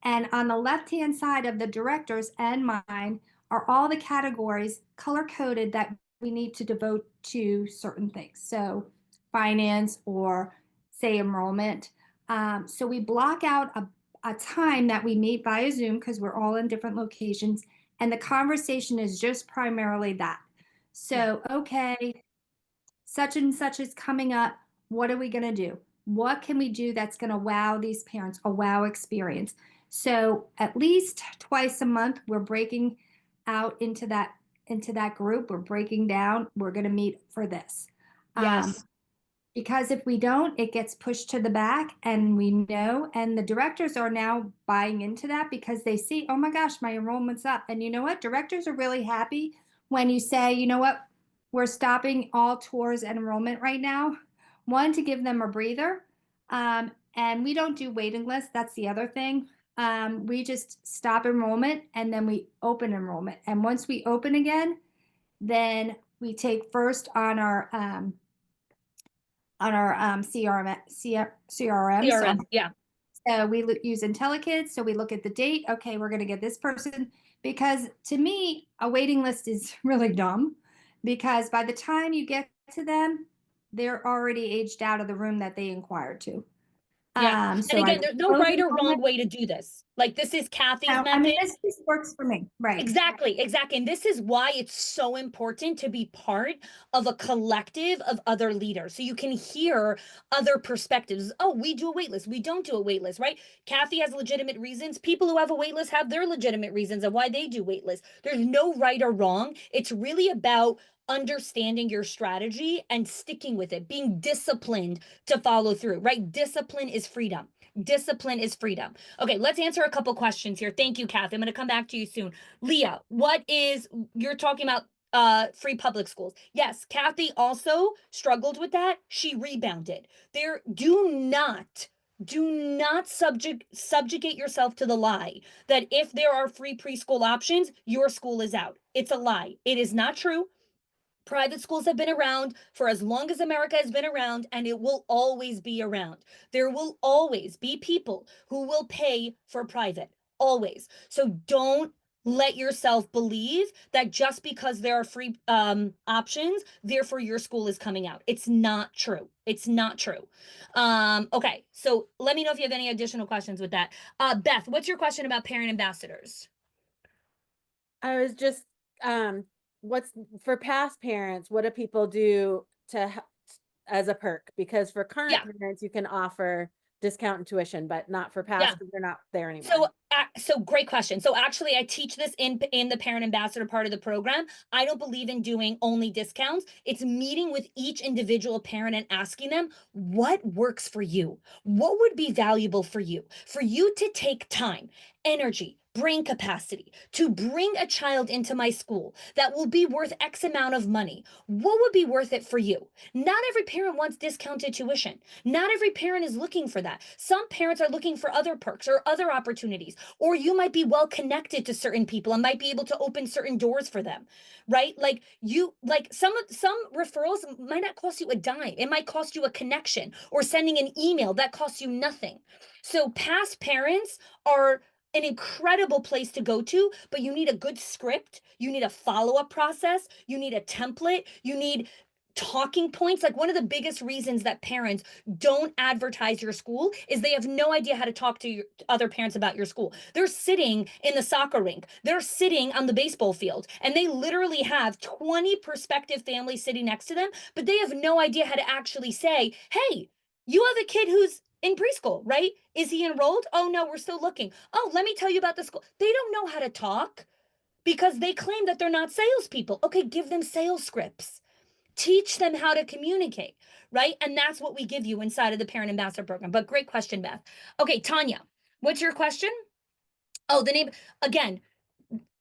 S7: And on the left-hand side of the directors and mine are all the categories color-coded that we need to devote to certain things. So finance or say enrollment. So we block out a time that we meet via Zoom because we're all in different locations. And the conversation is just primarily that. So, okay, such and such is coming up. What are we going to do? What can we do that's going to wow these parents, a wow experience? So at least twice a month, we're breaking out into that group. We're breaking down. We're going to meet for this.
S2: Yes.
S7: Because if we don't, it gets pushed to the back, and we know, and the directors are now buying into that because they see, oh my gosh, my enrollment's up. And you know what? Directors are really happy when you say, you know what, we're stopping all tours and enrollment right now. One, to give them a breather. And we don't do waiting lists. That's the other thing. We just stop enrollment and then we open enrollment. And once we open again, then we take first on our CRM.
S2: CRM, yeah.
S7: So we use IntelliKids. So we look at the date. Okay, we're going to get this person. Because to me, a waiting list is really dumb because by the time you get to them, they're already aged out of the room that they inquired to.
S2: Yeah.
S7: So
S2: And again, there's no right or wrong way to do this. Like this is Kathy's method.
S7: this works for me. Right.
S2: Exactly. And this is why it's so important to be part of a collective of other leaders. So you can hear other perspectives. Oh, we do a wait list. We don't do a wait list, right? Kathy has legitimate reasons. People who have a wait list have their legitimate reasons of why they do wait lists. There's no right or wrong. It's really about understanding your strategy and sticking with it, being disciplined to follow through, right? Discipline is freedom. Discipline is freedom. Okay, let's answer a couple questions here. Thank you, Kathy. I'm going to come back to you soon. Leah, you're talking about free public schools. Yes, Kathy also struggled with that. She rebounded. Do not subjugate yourself to the lie that if there are free preschool options, your school is out. It's a lie. It is not true. Private schools have been around for as long as America has been around, and it will always be around. There will always be people who will pay for private, always. So don't let yourself believe that just because there are free options, therefore your school is coming out. It's not true. It's not true. Okay, so let me know if you have any additional questions with that. Beth, what's your question about parent ambassadors?
S6: I was just, what's for past parents, what do people do as a perk? Because for current parents, you can offer discount and tuition, but not for past because they're not there anymore.
S2: So great question. So actually, I teach this in the parent ambassador part of the program. I don't believe in doing only discounts. It's meeting with each individual parent and asking them what works for you, what would be valuable for you to take time, energy, brain capacity to bring a child into my school that will be worth X amount of money. What would be worth it for you? Not every parent wants discounted tuition. Not every parent is looking for that. Some parents are looking for other perks or other opportunities, or you might be well connected to certain people and might be able to open certain doors for them, right? Like some referrals might not cost you a dime. It might cost you a connection or sending an email that costs you nothing. So past parents are an incredible place to go to, but you need a good script. You need a follow-up process. You need a template. You need talking points. Like one of the biggest reasons that parents don't advertise your school is they have no idea how to talk to other parents about your school. They're sitting in the soccer rink, they're sitting on the baseball field, and they literally have 20 prospective families sitting next to them, but they have no idea how to actually say, hey, you have a kid who's in preschool, right? Is he enrolled? Oh no, we're still looking. Oh, let me tell you about the school. They don't know how to talk because they claim that they're not salespeople. Okay, give them sales scripts. Teach them how to communicate, right? And that's what we give you inside of the Parent Ambassador Program. But great question, Beth. Okay, Tanya, what's your question? Oh, the name, again,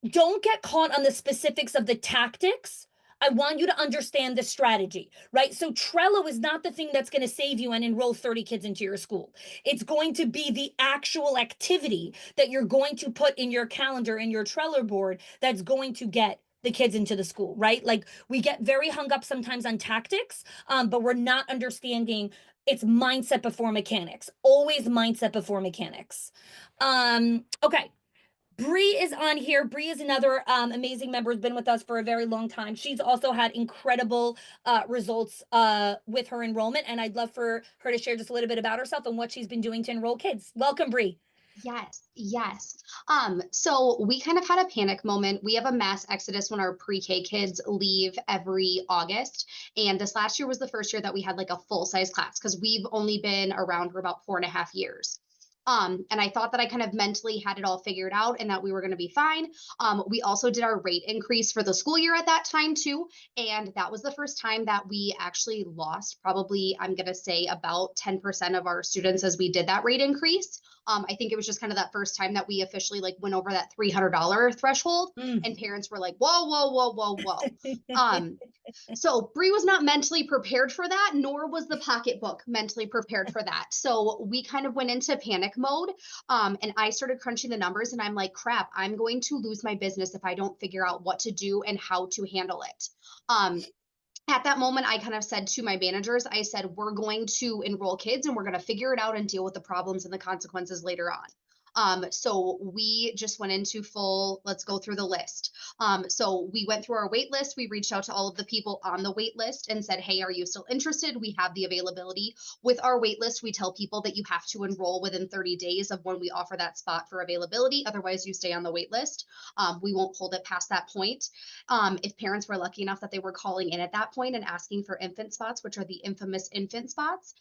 S2: don't get caught on the specifics of the tactics. I want you to understand the strategy, right? So Trello is not the thing that's going to save you and enroll 30 kids into your school. It's going to be the actual activity that you're going to put in your calendar, in your Trello board, that's going to get the kids into the school, right? Like we get very hung up sometimes on tactics, but we're not understanding it's mindset before mechanics. Always mindset before mechanics. Okay. Bree is on here. Bree is another amazing member, has been with us for a very long time. She's also had incredible results with her enrollment, and I'd love for her to share just a little bit about herself and what she's been doing to enroll kids. Welcome, Bree.
S8: Yes. So we kind of had a panic moment. We have a mass exodus when our pre-K kids leave every August. And this last year was the first year that we had like a full-size class because we've only been around for about 4.5 years. And I thought that I kind of mentally had it all figured out and that we were going to be fine. We also did our rate increase for the school year at that time too. And that was the first time that we actually lost probably, I'm going to say about 10% of our students as we did that rate increase. I think it was just kind of that first time that we officially like went over that $300 threshold and parents were like, whoa. So Bree was not mentally prepared for that, nor was the pocketbook mentally prepared for that. So we kind of went into panic mode and I started crunching the numbers and I'm like, crap, I'm going to lose my business if I don't figure out what to do and how to handle it. At that moment, I kind of said to my managers, I said, we're going to enroll kids and we're going to figure it out and deal with the problems and the consequences later on. So we just went into full, let's go through the list. So we went through our wait list. We reached out to all of the people on the wait list and said, hey, are you still interested? We have the availability. With our wait list, we tell people that you have to enroll within 30 days of when we offer that spot for availability. Otherwise, you stay on the wait list. We won't hold it past that point. If parents were lucky enough that they were calling in at that point and asking for infant spots, which are the infamous infant spots,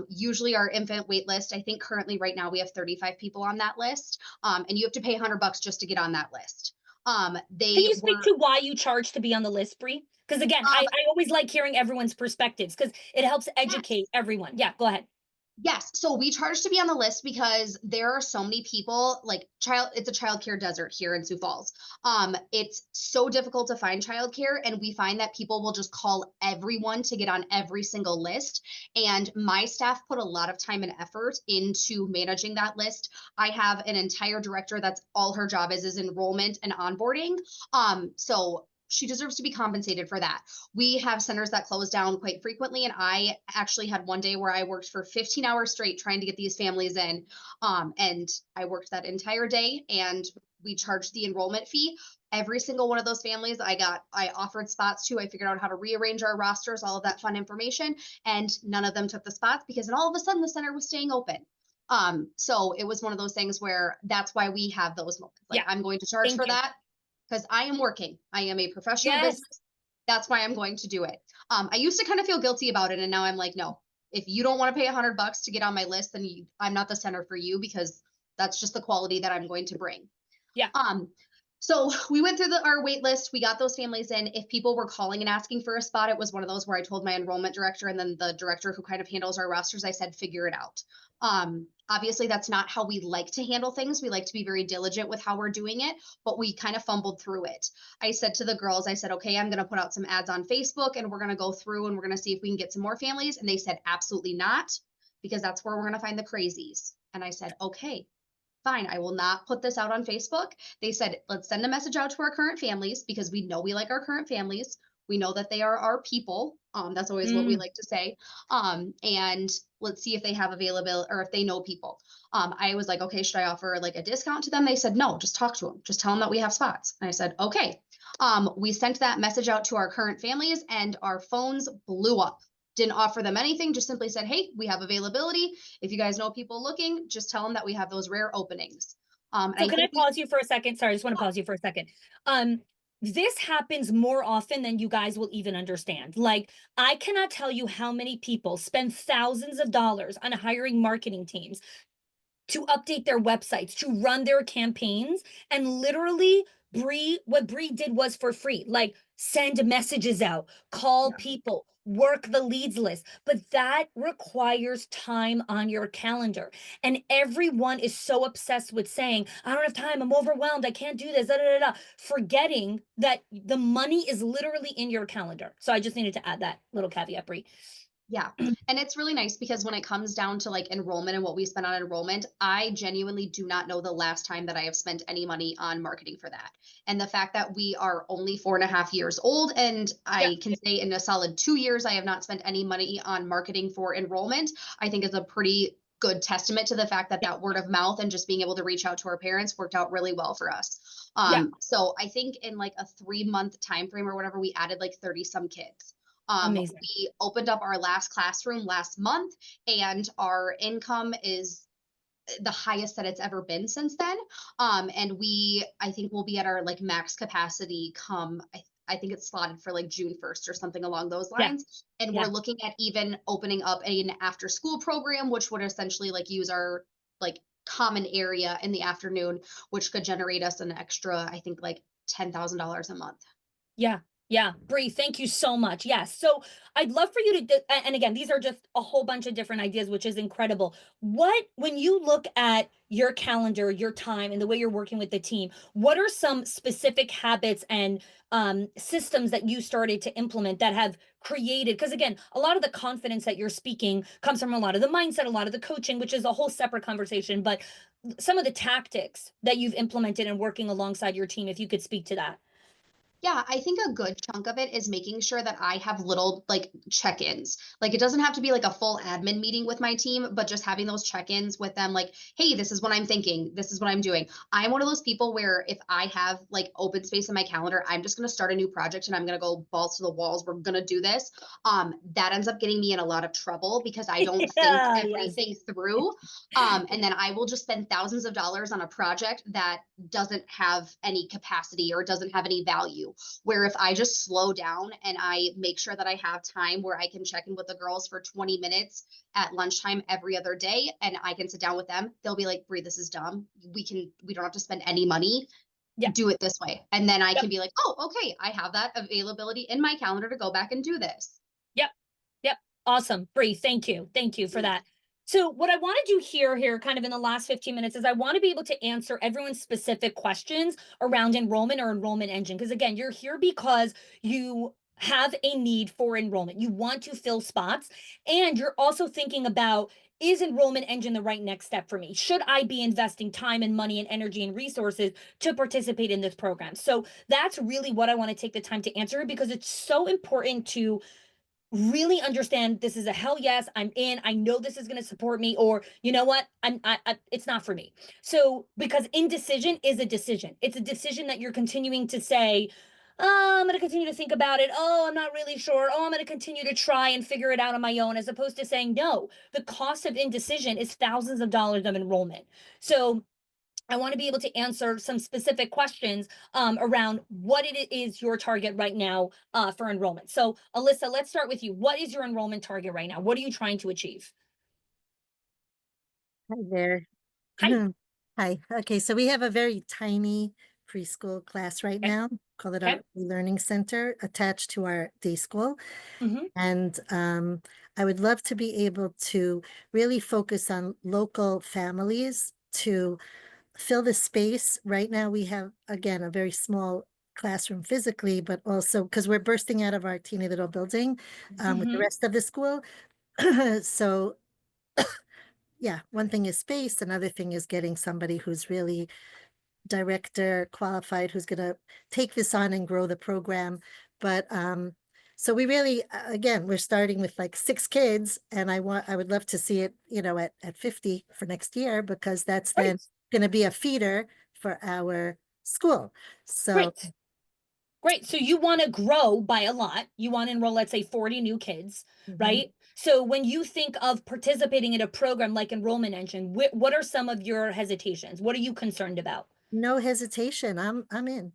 S8: usually our infant wait list, I think currently right now we have 35 people on that list. And you have to pay $100 just to get on that list.
S2: Can
S8: They
S2: you speak
S8: were,
S2: to why you charge to be on the list, Bree? Because again, I always like hearing everyone's perspectives because it helps educate everyone. Yeah, go ahead.
S8: yes. So we charge to be on the list because there are so many people, like it's a childcare desert here in Sioux Falls. It's so difficult to find childcare, and we find that people will just call everyone to get on every single list. And my staff put a lot of time and effort into managing that list. I have an entire director that's all her job is enrollment and onboarding. So she deserves to be compensated for that. We have centers that close down quite frequently. And I actually had one day where I worked for 15 hours straight trying to get these families in. And I worked that entire day, and we charged the enrollment fee. Every single one of those families I offered spots to. I figured out how to rearrange our rosters, all of that fun information, and none of them took the spots because then all of a sudden the center was staying open. So it was one of those things where that's why we have those moments. Like,
S2: Yeah.
S8: I'm going to charge
S2: Thank
S8: for
S2: you.
S8: that because I am working. I am a professional
S2: Yes.
S8: business. That's why I'm going to do it. I used to kind of feel guilty about it, and now I'm like, no, if you don't want to pay $100 to get on my list, then I'm not the center for you, because that's just the quality that I'm going to bring.
S2: Yeah.
S8: So we went through our wait list. We got those families in. If people were calling and asking for a spot, it was one of those where I told my enrollment director and then the director who kind of handles our rosters, I said, figure it out. Obviously, that's not how we like to handle things. We like to be very diligent with how we're doing it, but we kind of fumbled through it. I said to the girls, I said, okay, I'm going to put out some ads on Facebook, and we're going to go through and we're going to see if we can get some more families. And they said, absolutely not, because that's where we're going to find the crazies. And I said, okay, fine, I will not put this out on Facebook. They said, let's send a message out to our current families, because we know we like our current families. We know that they are our people. That's always what we like to say. And let's see if they have available, or if they know people. I was like, okay, should I offer like a discount to them? They said, no, just talk to them. Just tell them that we have spots. And I said, okay. We sent that message out to our current families, and our phones blew up. Didn't offer them anything, just simply said, hey, we have availability. If you guys know people looking, just tell them that we have those rare openings.
S2: So can I pause you for a second? Sorry, I just want to pause you for a second. This happens more often than you guys will even understand. Like, I cannot tell you how many people spend thousands of dollars on hiring marketing teams to update their websites, to run their campaigns, and literally what Bree did was for free. Like, send messages out, call people, work the leads list. But that requires time on your calendar. And everyone is so obsessed with saying, I don't have time, I'm overwhelmed, I can't do this, forgetting that the money is literally in your calendar. So I just needed to add that little caveat, Bree.
S8: Yeah. And it's really nice, because when it comes down to like enrollment and what we spend on enrollment, I genuinely do not know the last time that I have spent any money on marketing for that. And the fact that we are only 4.5 years old, and I can say in a solid 2 years, I have not spent any money on marketing for enrollment, I think is a pretty good testament to the fact that that word of mouth and just being able to reach out to our parents worked out really well for us. So I think in like a 3-month time frame or whatever, we added like 30 some kids.
S2: Amazing.
S8: We opened up our last classroom last month, and our income is the highest that it's ever been since then. And I think we'll be at our like max capacity come, I think it's slotted for like June 1st or something along those lines. And we're looking at even opening up an after school program, which would essentially like use our like common area in the afternoon, which could generate us an extra, I think like $10,000 a month.
S2: Yeah, Bree, thank you so much. Yes. So I'd love for you to, and again, these are just a whole bunch of different ideas, which is incredible. When you look at your calendar, your time, and the way you're working with the team, what are some specific habits and systems that you started to implement that have created? Because again, a lot of the confidence that you're speaking comes from a lot of the mindset, a lot of the coaching, which is a whole separate conversation, but some of the tactics that you've implemented and working alongside your team, if you could speak to that.
S8: Yeah, I think a good chunk of it is making sure that I have little like check-ins. Like, it doesn't have to be like a full admin meeting with my team, but just having those check-ins with them, like, hey, this is what I'm thinking, this is what I'm doing. I'm one of those people where if I have like open space in my calendar, I'm just going to start a new project and I'm going to go balls to the walls. We're going to do this. That ends up getting me in a lot of trouble because I don't think everything through. And then I will just spend thousands of dollars on a project that doesn't have any capacity or doesn't have any value. Where if I just slow down and I make sure that I have time where I can check in with the girls for 20 minutes at lunchtime every other day, and I can sit down with them, they'll be like, Bree, this is dumb. We don't have to spend any money.
S2: Yeah.
S8: do it this way. And then I
S2: Yep.
S8: can be like, oh, okay, I have that availability in my calendar to go back and do this.
S2: Yep. Yep. Awesome. Bree, thank you. Thank you for that. So what I want to do here kind of in the last 15 minutes is I want to be able to answer everyone's specific questions around enrollment or enrollment engine. Because again, you're here because you have a need for enrollment. You want to fill spots, and you're also thinking about, is enrollment engine the right next step for me? Should I be investing time and money and energy and resources to participate in this program? So that's really what I want to take the time to answer, because it's so important to really understand this is a hell yes, I'm in, I know this is going to support me, or you know what, it's not for me. So because indecision is a decision, it's a decision that you're continuing to say, oh, I'm going to continue to think about it, oh, I'm not really sure, oh, I'm going to continue to try and figure it out on my own, as opposed to saying no. The cost of indecision is thousands of dollars of enrollment. So I want to be able to answer some specific questions around what it is your target right now for enrollment. So Alyssa, let's start with you. What is your enrollment target right now? What are you trying to achieve?
S9: Hi there.
S2: Hi.
S9: Hi. Okay, so we have a very tiny preschool class right
S2: Okay.
S9: now. Call it
S2: Okay.
S9: our learning center attached to our day school.
S2: Mm-hmm.
S9: And I would love to be able to really focus on local families to fill the space. Right now, we have, again, a very small classroom physically, but also because we're bursting out of our teeny little building with the
S2: Mm-hmm.
S9: rest of the school. So yeah, one thing is space, another thing is getting somebody who's really director qualified, who's going to take this on and grow the program. But so we really, again, we're starting with like 6 kids, and I would love to see it, at 50 for next year, because that's then going to be a feeder for our school. So
S2: Great. So you want to grow by a lot. You want to enroll, let's say, 40 new kids, right? So when you think of participating in a program like Enrollment Engine, what are some of your hesitations? What are you concerned about?
S9: no hesitation. I'm in.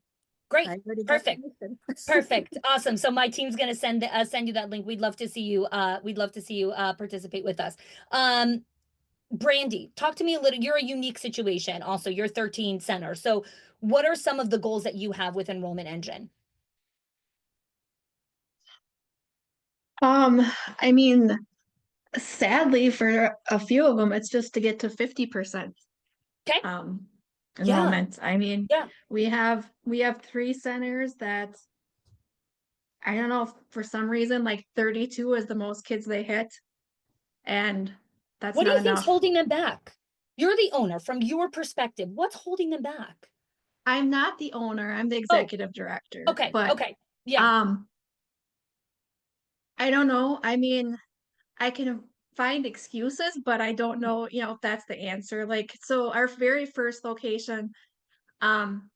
S2: Great.
S9: I already got
S2: Perfect.
S9: permission.
S2: Perfect. Awesome. So my team's going to send you that link. We'd love to see you. We'd love to see you participate with us. Brandy, talk to me a little. You're a unique situation. Also, you're 13 center. So what are some of the goals that you have with Enrollment Engine?
S3: I mean, sadly for a few of them, it's just to get to 50%.
S2: Okay.
S3: Enrollment. I mean,
S2: Yeah.
S3: we have 3 centers that, I don't know, for some reason, like 32 is the most kids they hit, and that's
S2: What do
S3: not
S2: you think's
S3: enough.
S2: holding them back? You're the owner. From your perspective, what's holding them back?
S3: I'm not the owner, I'm the executive director.
S2: Okay.
S3: But
S2: Okay. Yeah.
S3: I don't know. I mean, I can find excuses, but I don't know, if that's the answer. Like, so our very first location, um,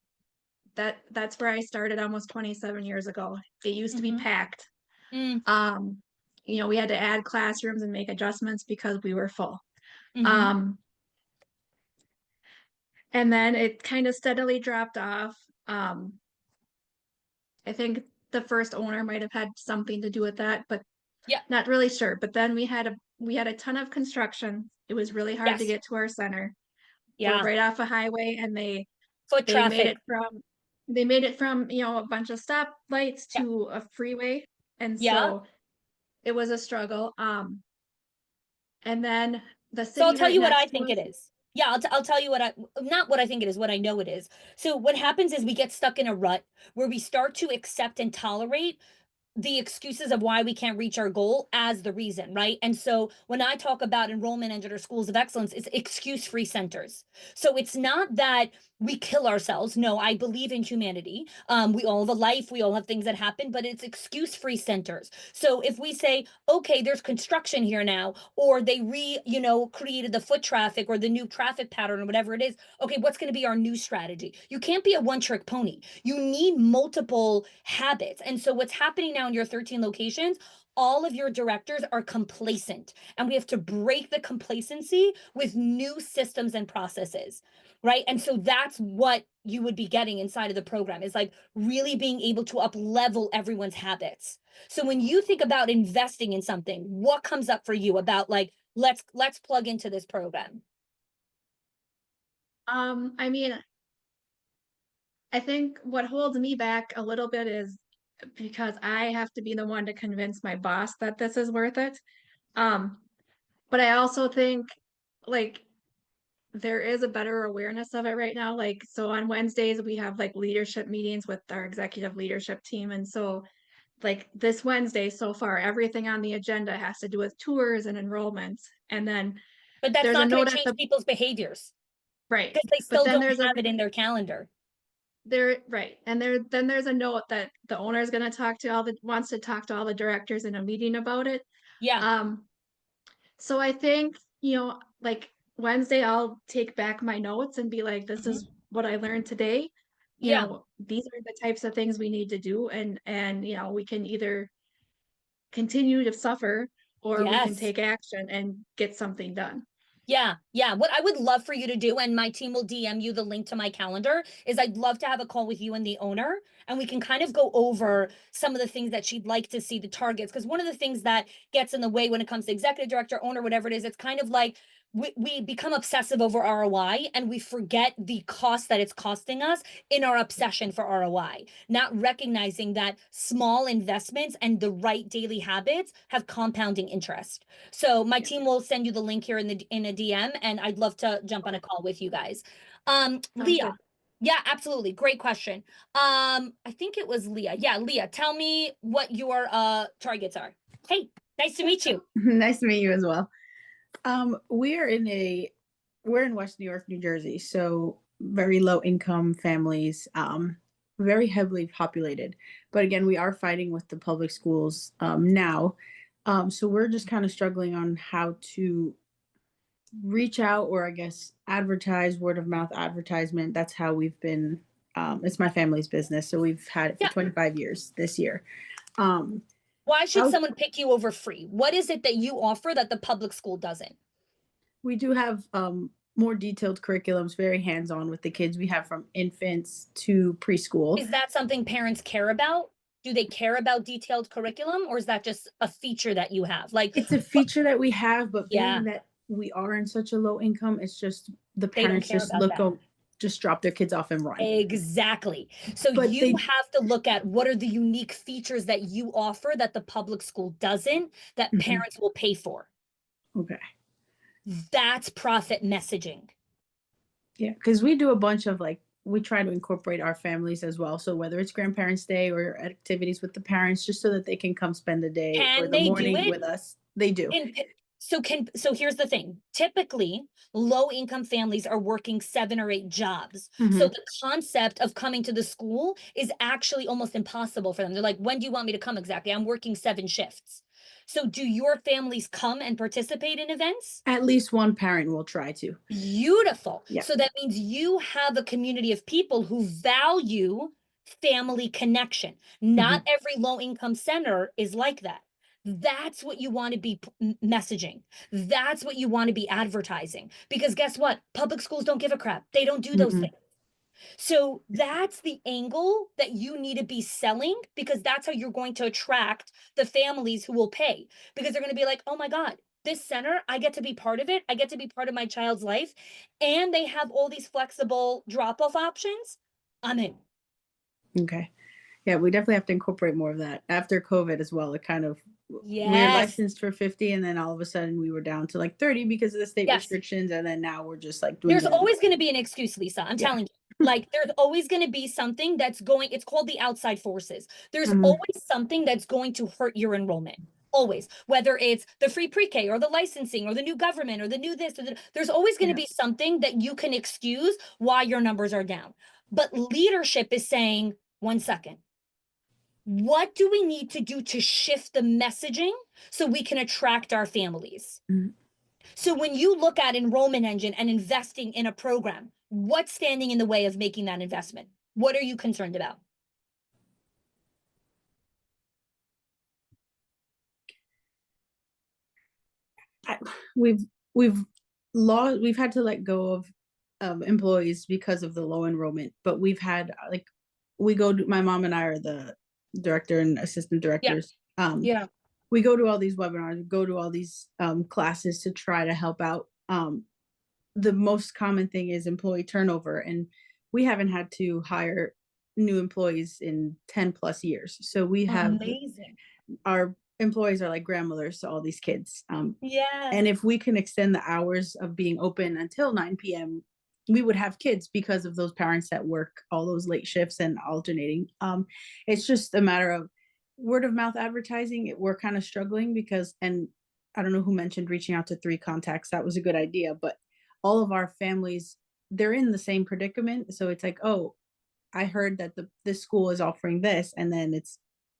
S3: that's where I started almost 27 years ago. It used to be packed.
S2: Mm.
S3: We had to add classrooms and make adjustments because we were full.
S2: Mm-hmm.
S3: And then it kind of steadily dropped off. I think the first owner might have had something to do with that, but
S2: Yeah.
S3: not really sure. But then we had a ton of construction. It was really hard to
S2: Yes.
S3: get to our center. We're
S2: Yeah.
S3: right off a highway, and
S2: Foot
S3: they made
S2: traffic.
S3: it from a bunch of stoplights
S2: Yeah.
S3: to a freeway, and
S2: Yeah.
S3: so it was a struggle. And then the
S2: So I'll
S3: city
S2: tell
S3: right
S2: you what I
S3: next to
S2: think it
S3: us.
S2: is. Yeah, I'll tell you not what I think it is, what I know it is. So what happens is we get stuck in a rut where we start to accept and tolerate the excuses of why we can't reach our goal as the reason, right? And so when I talk about enrollment engine or schools of excellence, it's excuse-free centers. So it's not that we kill ourselves. No, I believe in humanity. We all have a life, we all have things that happen, but it's excuse-free centers. So if we say, okay, there's construction here now, or they created the foot traffic or the new traffic pattern or whatever it is, okay, what's going to be our new strategy? You can't be a one-trick pony. You need multiple habits. And so what's happening now in your 13 locations, all of your directors are complacent, and we have to break the complacency with new systems and processes, right? And so that's what you would be getting inside of the program, is like really being able to up level everyone's habits. So when you think about investing in something, what comes up for you about like, let's plug into this program?
S3: I mean, I think what holds me back a little bit is because I have to be the one to convince my boss that this is worth it. Um, but I also think like there is a better awareness of it right now. Like, so on Wednesdays, we have like leadership meetings with our executive leadership team. And so, like, this Wednesday so far, everything on the agenda has to do with tours and enrollments. And then
S2: But that's
S3: there's a
S2: not going
S3: note
S2: to
S3: at
S2: change
S3: the
S2: people's behaviors
S3: right.
S2: because they
S3: But
S2: still
S3: then
S2: don't
S3: there's a
S2: have it in their calendar.
S3: right. And then there's a note that the owner is going to talk to wants to talk to all the directors in a meeting about it.
S2: Yeah.
S3: So I think, like Wednesday, I'll take back my notes and be like, this is what I learned today.
S2: Yeah.
S3: These are the types of things we need to do. And, we can either continue to suffer or we can
S2: Yes.
S3: take action and get something done.
S2: Yeah, yeah. What I would love for you to do, and my team will DM you the link to my calendar, is I'd love to have a call with you and the owner, and we can kind of go over some of the things that she'd like to see, the targets. Because one of the things that gets in the way when it comes to executive director, owner, whatever it is, it's kind of like we become obsessive over ROI and we forget the cost that it's costing us in our obsession for ROI, not recognizing that small investments and the right daily habits have compounding interest. So my team will send you the link here in a DM, and I'd love to jump on a call with you guys. Leah.
S3: Good.
S2: Yeah, absolutely. Great question. I think it was Leah. Yeah, Leah, tell me what your targets are. Hey, nice to meet you.
S10: Nice to meet you as well. We're in West New York, New Jersey, so very low income families, very heavily populated. But again, we are fighting with the public schools now. So we're just kind of struggling on how to reach out, or I guess advertise, word of mouth advertisement. That's how we've been. It's my family's business, so we've had it for 25 years this year.
S2: Why should someone pick you over free? What is it that you offer that the public school doesn't?
S10: We do have more detailed curriculums, very hands-on with the kids. We have from infants to preschool.
S2: Is that something parents care about? Do they care about detailed curriculum, or is that just a feature that you have? Like,
S10: it's a feature that we have, but
S2: yeah,
S10: being that we are in such a low income, it's just the
S2: they don't
S10: parents
S2: care
S10: just
S2: about that.
S10: just drop their kids off and run.
S2: Exactly. So
S10: But
S2: you have to look at what are the unique features that you offer that the public school doesn't, that parents will pay for.
S10: Okay.
S2: That's profit messaging.
S10: Yeah, because we do a bunch of we try to incorporate our families as well. So whether it's Grandparents' Day or activities with the parents, just so that they can come spend the day or
S2: Can
S10: the
S2: they do
S10: morning
S2: it?
S10: with us. They do.
S2: So here's the thing. Typically, low income families are working 7 or 8 jobs. So the concept of coming to the school is actually almost impossible for them. They're like, when do you want me to come exactly? I'm working 7 shifts. So do your families come and participate in events?
S10: At least one parent will try to.
S2: Beautiful.
S10: Yeah.
S2: So that means you have a community of people who value family connection. Not every low income center is like that. That's what you want to be messaging. That's what you want to be advertising. Because guess what? Public schools don't give a crap. They don't do those things. So that's the angle that you need to be selling, because that's how you're going to attract the families who will pay, because they're going to be like, oh my God, this center, I get to be part of it. I get to be part of my child's life. And they have all these flexible drop-off options. I'm in.
S10: Okay. Yeah, we definitely have to incorporate more of that. After COVID as well, it kind of, we were
S2: Yes.
S10: licensed for 50 and then all of a sudden we were down to 30 because of the state
S2: Yes.
S10: restrictions. And then now we're just doing
S2: There's
S10: that.
S2: always going to be an excuse, Lisa. I'm telling you. Like, there's always going to be something that's going, it's called the outside forces. There's always something that's going to hurt your enrollment. Always. Whether it's the free pre-K or the licensing or the new government or the new this, or there's always going to be something that you can excuse why your numbers are down. But leadership is saying, 1 second. What do we need to do to shift the messaging so we can attract our families? So when you look at Enrollment Engine and investing in a program, what's standing in the way of making that investment? What are you concerned about?
S10: We've had to let go of employees because of the low enrollment, but we've had my mom and I are the director and assistant directors.
S2: Yeah.
S10: We go to all these webinars, we go to all these classes to try to help out. The most common thing is employee turnover, and we haven't had to hire new employees in 10 plus years. So we have
S2: Amazing.
S10: our employees are like grandmothers to all these kids.
S2: Yeah.
S10: And if we can extend the hours of being open until 9 p.m., we would have kids because of those parents that work all those late shifts and alternating. It's just a matter of word of mouth advertising. We're kind of struggling because, and I don't know who mentioned reaching out to 3 contacts. That was a good idea, but all of our families, they're in the same predicament. So it's like, oh, I heard that this school is offering this, and then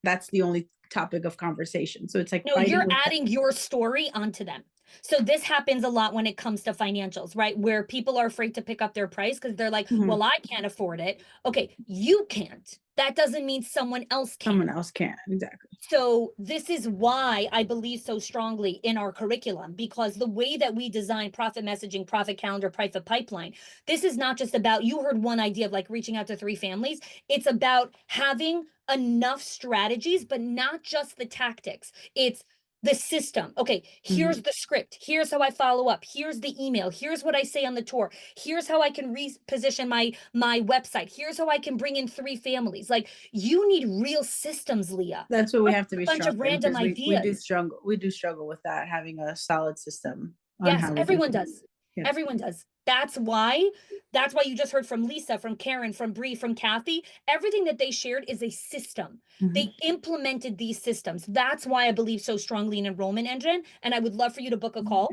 S10: that's the only topic of conversation. So it's like
S2: No,
S10: fighting
S2: you're
S10: with
S2: adding your story onto them. So this happens a lot when it comes to financials, right? Where people are afraid to pick up their price because they're like,
S10: Mhm.
S2: well, I can't afford it. Okay, you can't. That doesn't mean someone else can.
S10: Someone else can. Exactly.
S2: So this is why I believe so strongly in our curriculum, because the way that we design profit messaging, profit calendar, profit pipeline, this is not just about, you heard one idea of like reaching out to 3 families. It's about having enough strategies, but not just the tactics. It's the system. Okay, here's the script. Here's how I follow up. Here's the email. Here's what I say on the tour. Here's how I can reposition my website. Here's how I can bring in 3 families. Like, you need real systems, Leah.
S10: That's what we have to be
S2: A bunch
S10: strong
S2: of
S10: in,
S2: random
S10: because we do
S2: ideas.
S10: struggle with that, having a solid system on
S2: Yes,
S10: how we do
S2: everyone
S10: things.
S2: does.
S10: Yeah.
S2: Everyone does. That's why you just heard from Lisa, from Karen, from Bree, from Kathy. Everything that they shared is a system. They implemented these systems. That's why I believe so strongly in Enrollment Engine. And I would love for you to book a call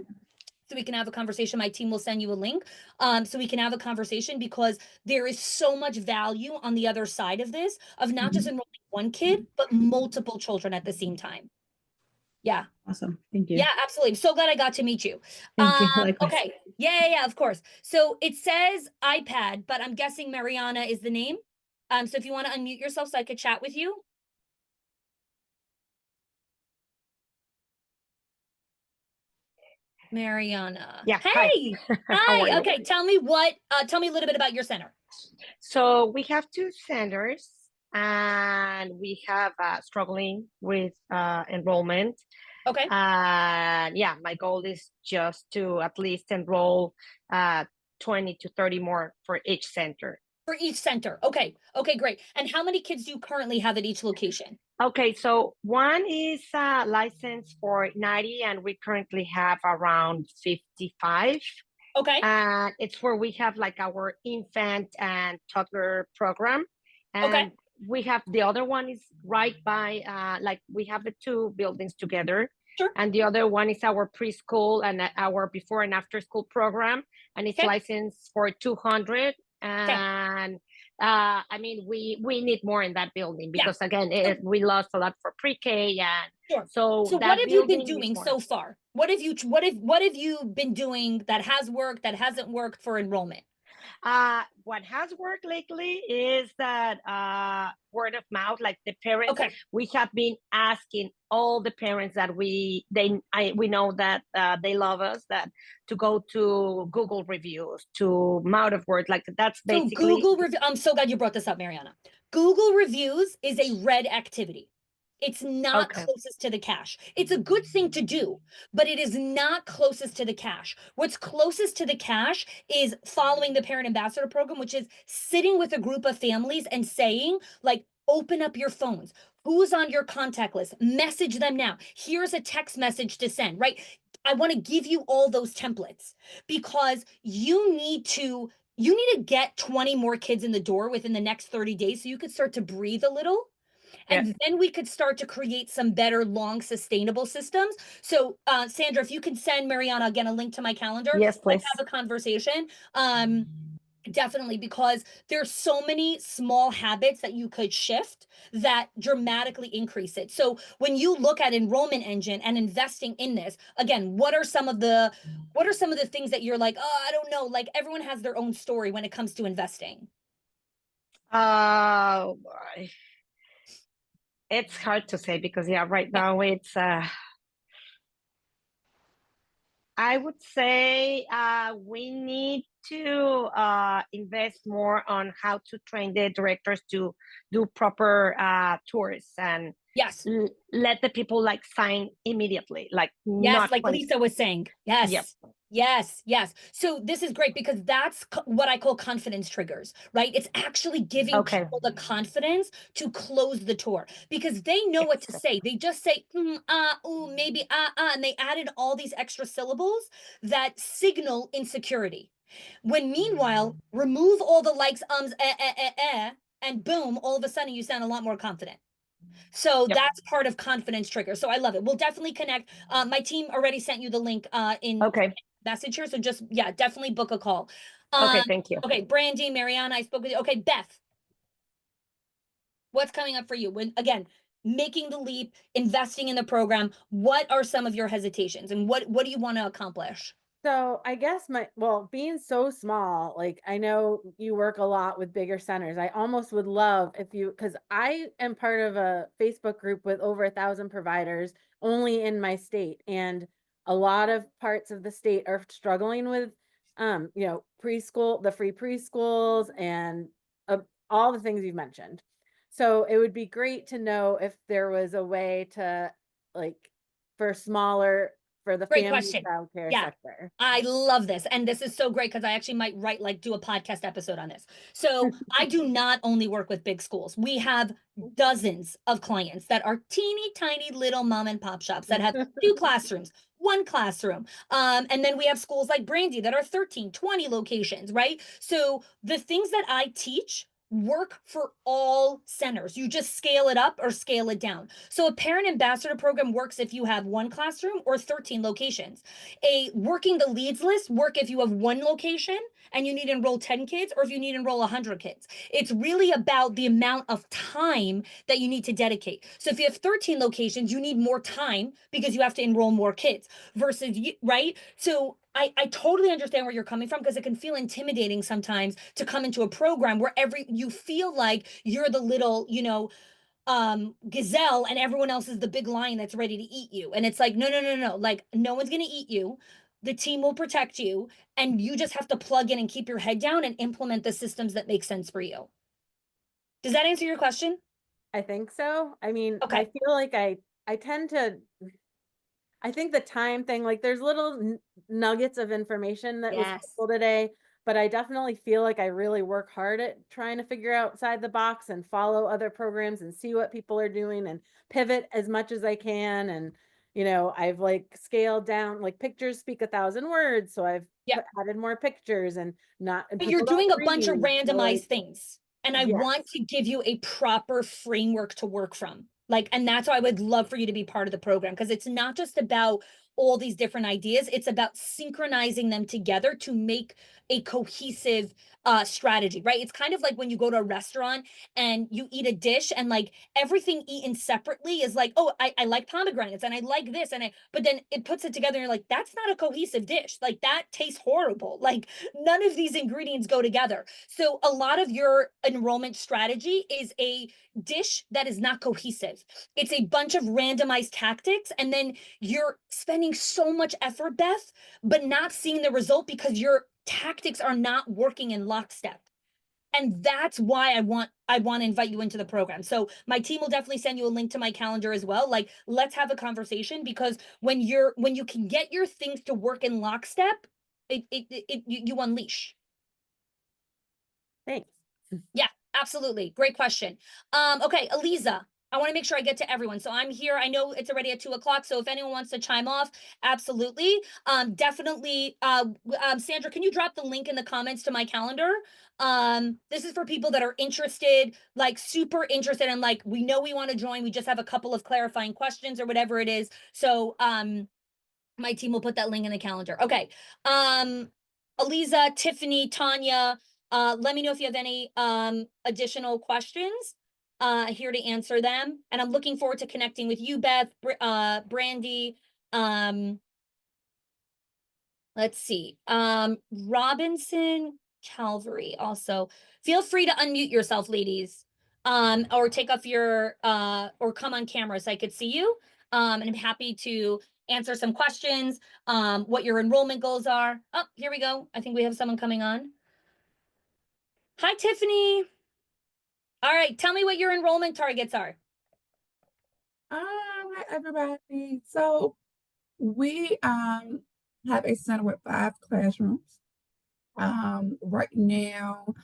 S2: so we can have a conversation. My team will send you a link so we can have a conversation, because there is so much value on the other side of this, of not just enrolling one kid, but multiple children at the same time. Yeah.
S10: Awesome. Thank you.
S2: Yeah, absolutely. I'm so glad I got to meet you.
S10: Thank you. Likewise.
S2: Okay. Yeah, of course. So it says iPad, but I'm guessing Mariana is the name. So if you want to unmute yourself so I could chat with you. Mariana.
S11: Yeah.
S2: Hey.
S11: How are
S2: Hi.
S11: you?
S2: Okay. Tell me a little bit about your center.
S11: So we have 2 centers, and we have struggling with enrollment.
S2: Okay.
S11: And yeah, my goal is just to at least enroll 20 to 30 more for each center.
S2: For each center. Okay. Okay, great. And how many kids do you currently have at each location?
S11: Okay, so one is licensed for 90, and we currently have around 55.
S2: Okay.
S11: And it's where we have like our infant and toddler program. And
S2: Okay.
S11: we have the other one is right by, like we have the 2 buildings together.
S2: Sure.
S11: And the other one is our preschool and our before and after school program. And it's licensed for 200. And I mean, we need more in that building, because again, we lost a lot for pre-K. And
S2: sure.
S11: so
S2: what have you been doing so far? What have you been doing that has worked, that hasn't worked for enrollment?
S11: What has worked lately is that word of mouth, like the parents.
S2: Okay.
S11: We have been asking all the parents that we know that they love us, that to go to Google reviews, to mouth of word, like that's basically.
S2: So Google review. I'm so glad you brought this up, Mariana. Google reviews is a red activity. It's not closest to the cash. It's a good thing to do, but it is not closest to the cash. What's closest to the cash is following the parent ambassador program, which is sitting with a group of families and saying, like, open up your phones. Who's on your contact list? Message them now. Here's a text message to send, right? I want to give you all those templates, because you need to get 20 more kids in the door within the next 30 days so you could start to breathe a little. And then we could start to create some better, long, sustainable systems. So, Sandra, if you can send Mariana again a link to my calendar,
S11: yes, please.
S2: let's have a conversation. Definitely, because there's so many small habits that you could shift that dramatically increase it. So when you look at Enrollment Engine and investing in this, again, what are some of the things that you're like, oh, I don't know, like everyone has their own story when it comes to investing?
S11: It's hard to say, because right now it's I would say we need to invest more on how to train the directors to do proper tours, and let the people like sign immediately, like
S2: yes,
S11: not
S2: like
S11: 20.
S2: Lisa was saying. Yes.
S11: Yep.
S2: Yes, yes. So this is great because that's what I call confidence triggers, right? It's actually giving
S1: Okay.
S2: people the confidence to close the tour because they know what to say. They just say, ooh, maybe, and they added all these extra syllables that signal insecurity. When meanwhile, remove all the likes, and boom, all of a sudden you sound a lot more confident. So
S1: Yep.
S2: that's part of confidence trigger. So I love it. We'll definitely connect. My team already sent you the link in
S1: Okay.
S2: message here. So just, yeah, definitely book a call.
S1: Okay, thank you.
S2: Okay, Brandy, Mariana, I spoke with you. Okay, Beth, what's coming up for you? When, again, making the leap, investing in the program, what are some of your hesitations and what do you want to accomplish?
S6: So I guess being so small, like I know you work a lot with bigger centers. I almost would love if you, because I am part of a Facebook group with over 1,000 providers only in my state. And a lot of parts of the state are struggling with, preschool, the free preschools and all the things you've mentioned. So it would be great to know if there was a way to like for smaller for the
S2: Great
S6: family
S2: question.
S6: childcare
S2: Yeah.
S6: sector.
S2: I love this. And this is so great because I actually might do a podcast episode on this. So I do not only work with big schools. We have dozens of clients that are teeny tiny little mom and pop shops that have 2 classrooms, 1 classroom. And then we have schools like Brandy that are 13, 20 locations, right? So the things that I teach work for all centers. You just scale it up or scale it down. So a parent ambassador program works if you have 1 classroom or 13 locations. A working the leads list work if you have 1 location and you need to enroll 10 kids or if you need to enroll 100 kids. It's really about the amount of time that you need to dedicate. So if you have 13 locations, you need more time because you have to enroll more kids versus, right? So I totally understand where you're coming from because it can feel intimidating sometimes to come into a program where you feel like you're the little, gazelle and everyone else is the big lion that's ready to eat you. And it's like, no. Like, no one's going to eat you. The team will protect you. And you just have to plug in and keep your head down and implement the systems that make sense for you. Does that answer your question?
S6: I think so. I mean,
S2: Okay.
S6: I feel like I tend to I think the time thing, like there's little nuggets of information that was
S2: Yes.
S6: helpful today, but I definitely feel like I really work hard at trying to figure outside the box and follow other programs and see what people are doing and pivot as much as I can. And, I've like scaled down, like pictures speak 1,000 words. So I've
S2: Yep.
S6: added more pictures and
S2: But you're
S6: people don't
S2: doing a bunch of
S6: read. So,
S2: randomized
S6: like,
S2: things. And I
S6: yes.
S2: want to give you a proper framework to work from. And that's why I would love for you to be part of the program because it's not just about all these different ideas, it's about synchronizing them together to make a cohesive strategy, right? It's kind of like when you go to a restaurant and you eat a dish and like everything eaten separately is like, oh, I like pomegranates and I like this but then it puts it together and you're like, that's not a cohesive dish. Like that tastes horrible. Like none of these ingredients go together. So a lot of your enrollment strategy is a dish that is not cohesive. It's a bunch of randomized tactics and then you're spending so much effort, Beth, but not seeing the result because your tactics are not working in lockstep. And that's why I want to invite you into the program. So my team will definitely send you a link to my calendar as well. Like let's have a conversation because when you can get your things to work in lockstep, you unleash.
S6: Thanks.
S2: Yeah, absolutely. Great question. Okay, Eliza, I want to make sure I get to everyone. So I'm here. I know it's already at 2:00. So if anyone wants to chime off, absolutely. Definitely. Sandra, can you drop the link in the comments to my calendar? This is for people that are interested, like super interested, and like we know we want to join. We just have a couple of clarifying questions or whatever it is. So my team will put that link in the calendar. Okay. Aliza, Tiffany, Tanya, let me know if you have any additional questions. Here to answer them. And I'm looking forward to connecting with you, Beth, Brandy. Let's see. Robinson Calvary also. Feel free to unmute yourself, ladies. Or take off your or come on camera so I could see you. And I'm happy to answer some questions, what your enrollment goals are. Oh, here we go. I think we have someone coming on. Hi, Tiffany. All right, tell me what your enrollment targets are.
S12: Hi everybody. So we have a center with 5 classrooms. Right now,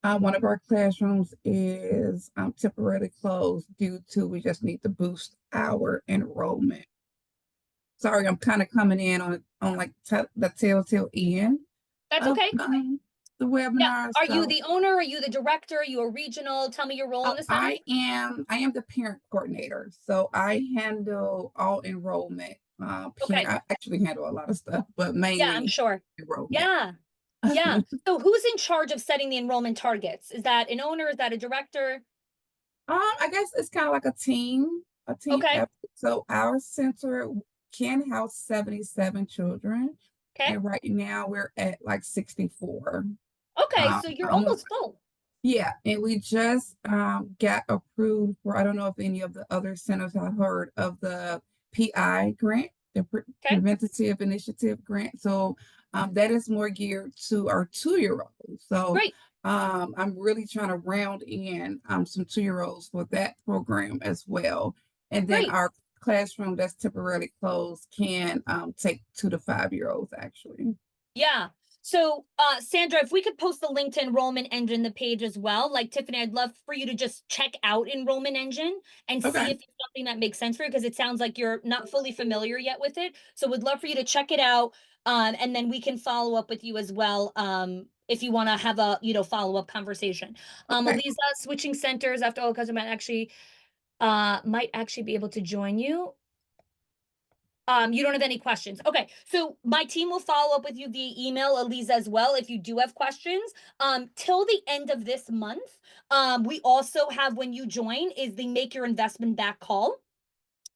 S12: one of our classrooms is temporarily closed due to we just need to boost our enrollment. Sorry, I'm kind of coming in on like the telltale end
S2: That's
S12: of
S2: okay.
S12: the webinar.
S2: Yeah. Are you
S12: So,
S2: the owner? Are you the director? Are you a regional? Tell me your role in the center.
S12: I am the parent coordinator. So I handle all enrollment.
S2: Okay.
S12: I actually handle a lot of stuff, but
S2: Yeah, I'm
S12: mainly
S2: sure.
S12: enrollment.
S2: Yeah. Yeah. So who's in charge of setting the enrollment targets? Is that an owner? Is that a director?
S12: I guess it's kind of like a team
S2: Okay.
S12: effort. So our center can house 77 children.
S2: Okay.
S12: And right now we're at like 64.
S2: Okay. So you're almost full.
S12: Yeah, and we just got approved for, I don't know if any of the other centers have heard of the PI grant, the Preventative Initiative Grant. So that is more geared to our 2-year-olds. So
S2: Great.
S12: I'm really trying to round in some 2-year-olds for that program as well. And then
S2: Great.
S12: our classroom that's temporarily closed can take 2 to 5-year-olds actually.
S2: Yeah. So, Sandra, if we could post the link to Enrollment Engine, the page as well, like Tiffany, I'd love for you to just check out Enrollment Engine and see if it's something that makes sense for you, because it sounds like you're not fully familiar yet with it. So we'd love for you to check it out. And then we can follow up with you as well. If you want to have a, follow-up conversation. Eliza, switching centers after all, because I might actually be able to join you. You don't have any questions. Okay, so my team will follow up with you via email, Eliza, as well, if you do have questions. Till the end of this month, we also have, when you join, is the Make Your Investment Back call.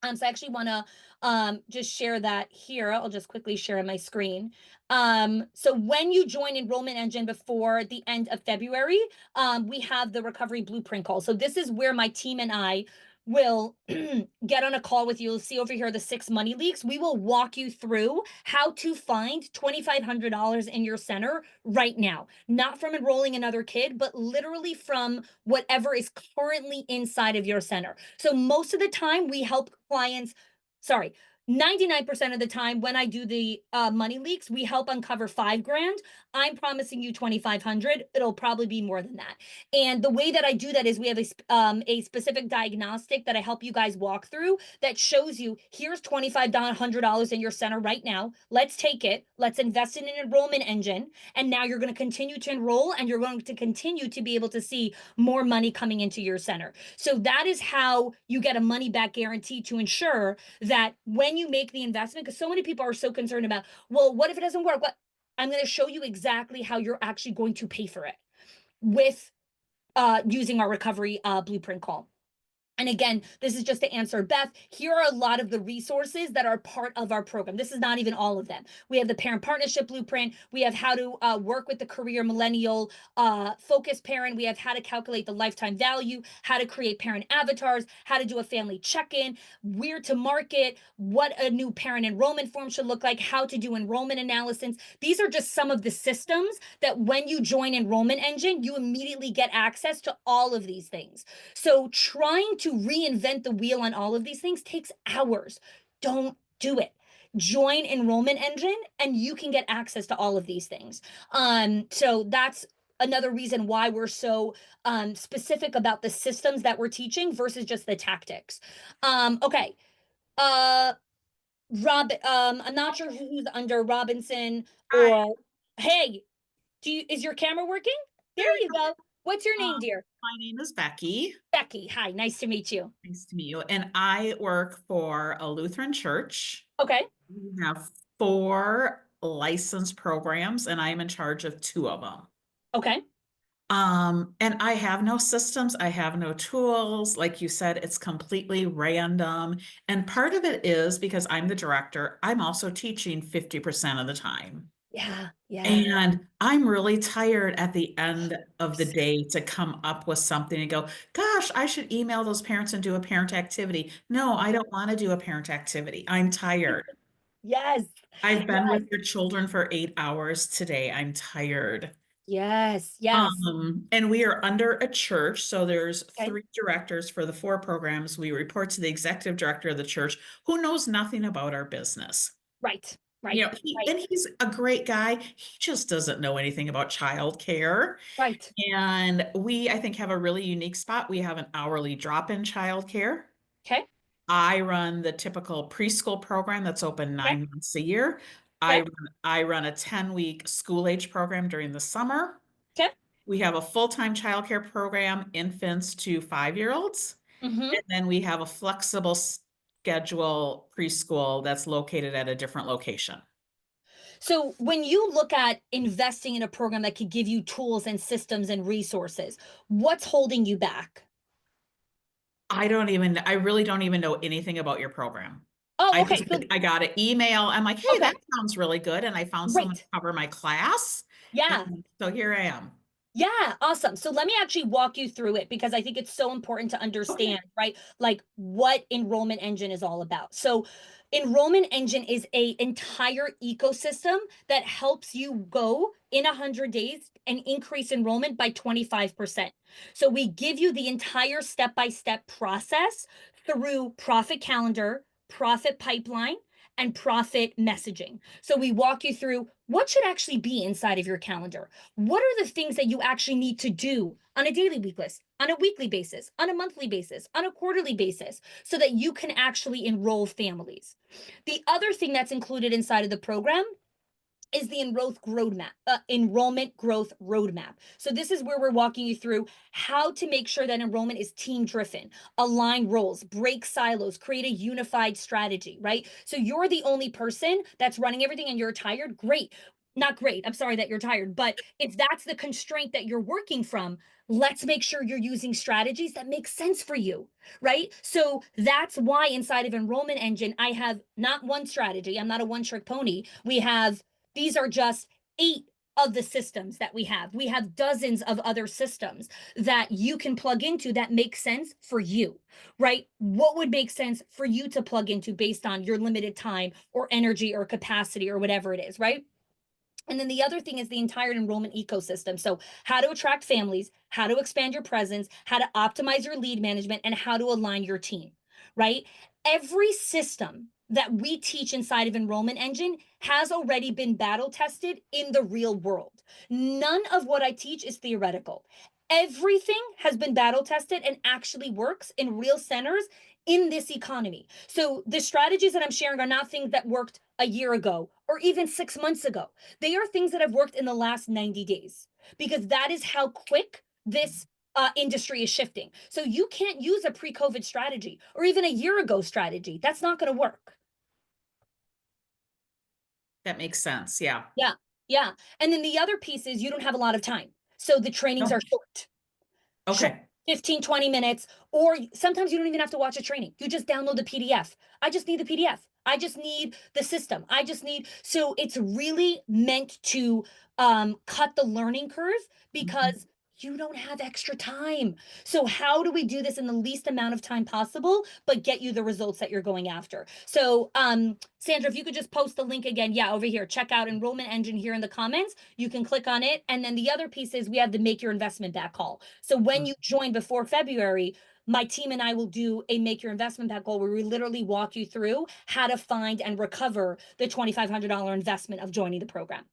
S2: So I actually want to just share that here. I'll just quickly share my screen. So when you join Enrollment Engine before the end of February, we have the recovery blueprint call. So this is where my team and I will get on a call with you. You'll see over here the 6 money leaks. We will walk you through how to find $2,500 in your center right now, not from enrolling another kid, but literally from whatever is currently inside of your center. So most of the time we help clients, 99% of the time when I do the money leaks, we help uncover $5,000. I'm promising you 2,500. It'll probably be more than that. And the way that I do that is we have a specific diagnostic that I help you guys walk through that shows you, here's $2,500 in your center right now. Let's take it. Let's invest in an enrollment engine. And now you're going to continue to enroll, and you're going to continue to be able to see more money coming into your center. So that is how you get a money back guarantee to ensure that when you make the investment, because so many people are so concerned about, well, what if it doesn't work? What? I'm going to show you exactly how you're actually going to pay for it with using our recovery blueprint call. And again, this is just to answer Beth. Here are a lot of the resources that are part of our program. This is not even all of them. We have the parent partnership blueprint. We have how to work with the career millennial focused parent. We have how to calculate the lifetime value, how to create parent avatars, how to do a family check-in, where to market, what a new parent enrollment form should look like, how to do enrollment analysis. These are just some of the systems that when you join Enrollment Engine, you immediately get access to all of these things. So trying to reinvent the wheel on all of these things takes hours. Don't do it. Join Enrollment Engine and you can get access to all of these things. So that's another reason why we're so specific about the systems that we're teaching versus just the tactics. Okay. I'm not sure who's under Robinson or hey, is your camera working? There you go. What's your name, dear?
S13: My name is Becky.
S2: Becky, hi, nice to meet you.
S13: Nice to meet you. And I work for a Lutheran church.
S2: Okay.
S13: We have 4 licensed programs, and I am in charge of 2 of them.
S2: Okay.
S13: And I have no systems, I have no tools. Like you said, it's completely random. And part of it is because I'm the director, I'm also teaching 50% of the time.
S2: Yeah, yeah.
S13: And I'm really tired at the end of the day to come up with something and go, gosh, I should email those parents and do a parent activity. No, I don't want to do a parent activity. I'm tired.
S2: Yes.
S13: I've been with your children for 8 hours today. I'm tired.
S2: Yes, yes.
S13: And we are under a church. So there's 3 directors for the 4 programs. We report to the executive director of the church who knows nothing about our business.
S2: Right.
S13: You
S2: Right,
S13: know,
S2: right,
S13: and he's a great guy. He just doesn't know anything about childcare.
S2: right.
S13: And we, I think, have a really unique spot. We have an hourly drop-in childcare.
S2: Okay,
S13: I run the typical preschool program that's open
S2: okay,
S13: 9 months a year.
S2: okay,
S13: I run a 10-week school age program during the summer.
S2: okay.
S13: We have a full-time childcare program, infants to 5-year-olds.
S2: Mm-hmm.
S13: And then we have a flexible schedule preschool that's located at a different location.
S2: So when you look at investing in a program that could give you tools and systems and resources, what's holding you back?
S13: I really don't even know anything about your program.
S2: Oh, okay. So
S13: I got an email. I'm like, hey, that
S2: okay,
S13: sounds really good. And I found someone to
S2: great.
S13: cover my class.
S2: Yeah.
S13: And so here I am.
S2: Yeah, awesome. So let me actually walk you through it because I think it's so important to
S13: Okay.
S2: understand, right? Like what Enrollment Engine is all about. So Enrollment Engine is a entire ecosystem that helps you go in 100 days and increase enrollment by 25%. So we give you the entire step-by-step process through profit calendar, profit pipeline, and profit messaging. So we walk you through what should actually be inside of your calendar. What are the things that you actually need to do on a daily week list, on a weekly basis, on a monthly basis, on a quarterly basis, so that you can actually enroll families? The other thing that's included inside of the program is the enrollment growth roadmap. So this is where we're walking you through how to make sure that enrollment is team driven, align roles, break silos, create a unified strategy, right? So you're the only person that's running everything and you're tired. Great. Not great. I'm sorry that you're tired, but if that's the constraint that you're working from, let's make sure you're using strategies that make sense for you, right? So that's why inside of Enrollment Engine, I have not one strategy. I'm not a one trick pony. These are just 8 of the systems that we have. We have dozens of other systems that you can plug into that make sense for you, right? What would make sense for you to plug into based on your limited time or energy or capacity or whatever it is, right? And then the other thing is the entire enrollment ecosystem. So, how to attract families, how to expand your presence, how to optimize your lead management, and how to align your team, right? Every system that we teach inside of Enrollment Engine has already been battle tested in the real world. None of what I teach is theoretical. Everything has been battle tested and actually works in real centers in this economy. So the strategies that I'm sharing are not things that worked a year ago or even 6 months ago. They are things that have worked in the last 90 days because that is how quick this industry is shifting. So you can't use a pre-COVID strategy or even a year ago strategy. That's not going to work.
S13: That makes sense. Yeah.
S2: Yeah. Yeah. And then the other piece is you don't have a lot of time. So the trainings
S13: No.
S2: are short.
S13: Okay.
S2: 15, 20 minutes, or sometimes you don't even have to watch a training. You just download the PDF. I just need the PDF. I just need the system. So it's really meant to cut the learning curve because you don't have extra time. So how do we do this in the least amount of time possible, but get you the results that you're going after? So Sandra, if you could just post the link again. Yeah, over here. Check out Enrollment Engine here in the comments. You can click on it. And then the other piece is we have the Make Your Investment Back call. So when you join before February, my team and I will do a Make Your Investment Back call where we literally walk you through how to find and recover the $2,500 investment of joining the program.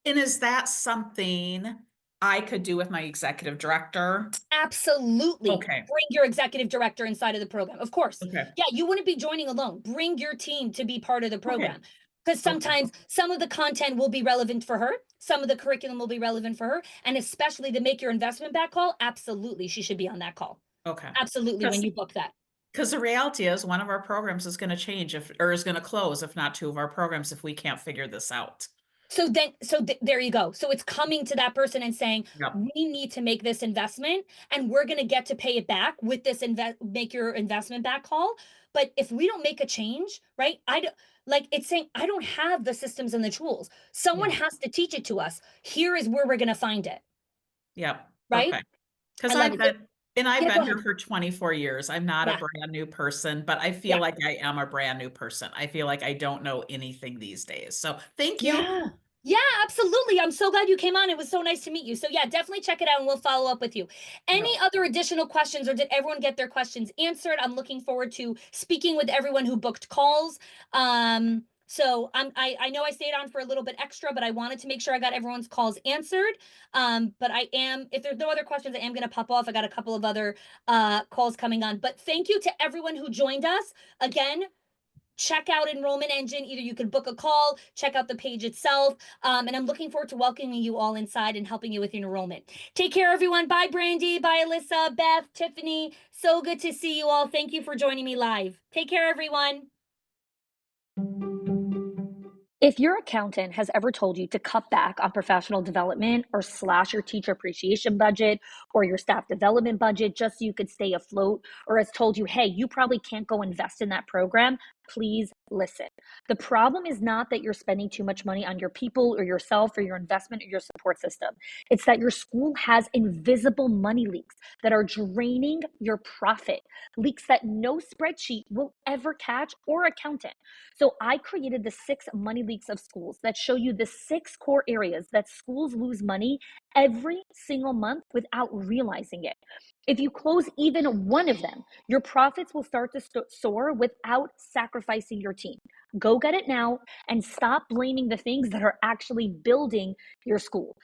S13: And is that something I could do with my executive director?
S2: Absolutely.
S13: Okay.
S2: Bring your executive director inside of the program. Of course.
S13: Okay.
S2: Yeah, you wouldn't be joining alone. Bring your team to be part of the program.
S13: Okay.
S2: Because sometimes some of the content will be relevant for her, some of the curriculum will be relevant for her, and especially the Make Your Investment Back call, absolutely, she should be on that call.
S13: Okay.
S2: Absolutely, when you book that.
S13: Because the reality is one of our programs is going to change is going to close, if not 2 of our programs, if we can't figure this out.
S2: So there you go. So it's coming to that person and saying,
S13: Yep.
S2: we need to make this investment and we're going to get to pay it back with this Make Your Investment Back call. But if we don't make a change, right? It's saying, I don't have the systems and the tools. Someone has to teach it to us. Here is where we're going to find it.
S13: Yep.
S2: Right?
S13: Perfect. Because
S2: I've
S13: been here for 24 years. I'm not a
S2: Yeah.
S13: brand new person, but I feel like I am a brand new person. I feel like I don't know anything these days. So thank you.
S2: Yeah. Yeah, absolutely. I'm so glad you came on. It was so nice to meet you. So yeah, definitely check it out and we'll follow up with you. Any other additional questions or did everyone get their questions answered? I'm looking forward to speaking with everyone who booked calls. So I know I stayed on for a little bit extra, but I wanted to make sure I got everyone's calls answered. But if there's no other questions, I am going to pop off. I got a couple of other calls coming on. But thank you to everyone who joined us. Again, check out Enrollment Engine. Either you can book a call, check out the page itself. And I'm looking forward to welcoming you all inside and helping you with your enrollment. Take care, everyone. Bye, Brandy. Bye, Alyssa, Beth, Tiffany. So good to see you all. Thank you for joining me live. Take care, everyone.
S1: If your accountant has ever told you to cut back on professional development or slash your teacher appreciation budget or your staff development budget just so you could stay afloat, or has told you, hey, you probably can't go invest in that program, please listen. The problem is not that you're spending too much money on your people or yourself or your investment or your support system. It's that your school has invisible money leaks that are draining your profit, leaks that no spreadsheet will ever catch or accountant. So I created the 6 money leaks of schools that show you the 6 core areas that schools lose money every single month without realizing it. If you close even one of them, your profits will start to soar without sacrificing your team. Go get it now and stop blaming the things that are actually building your school.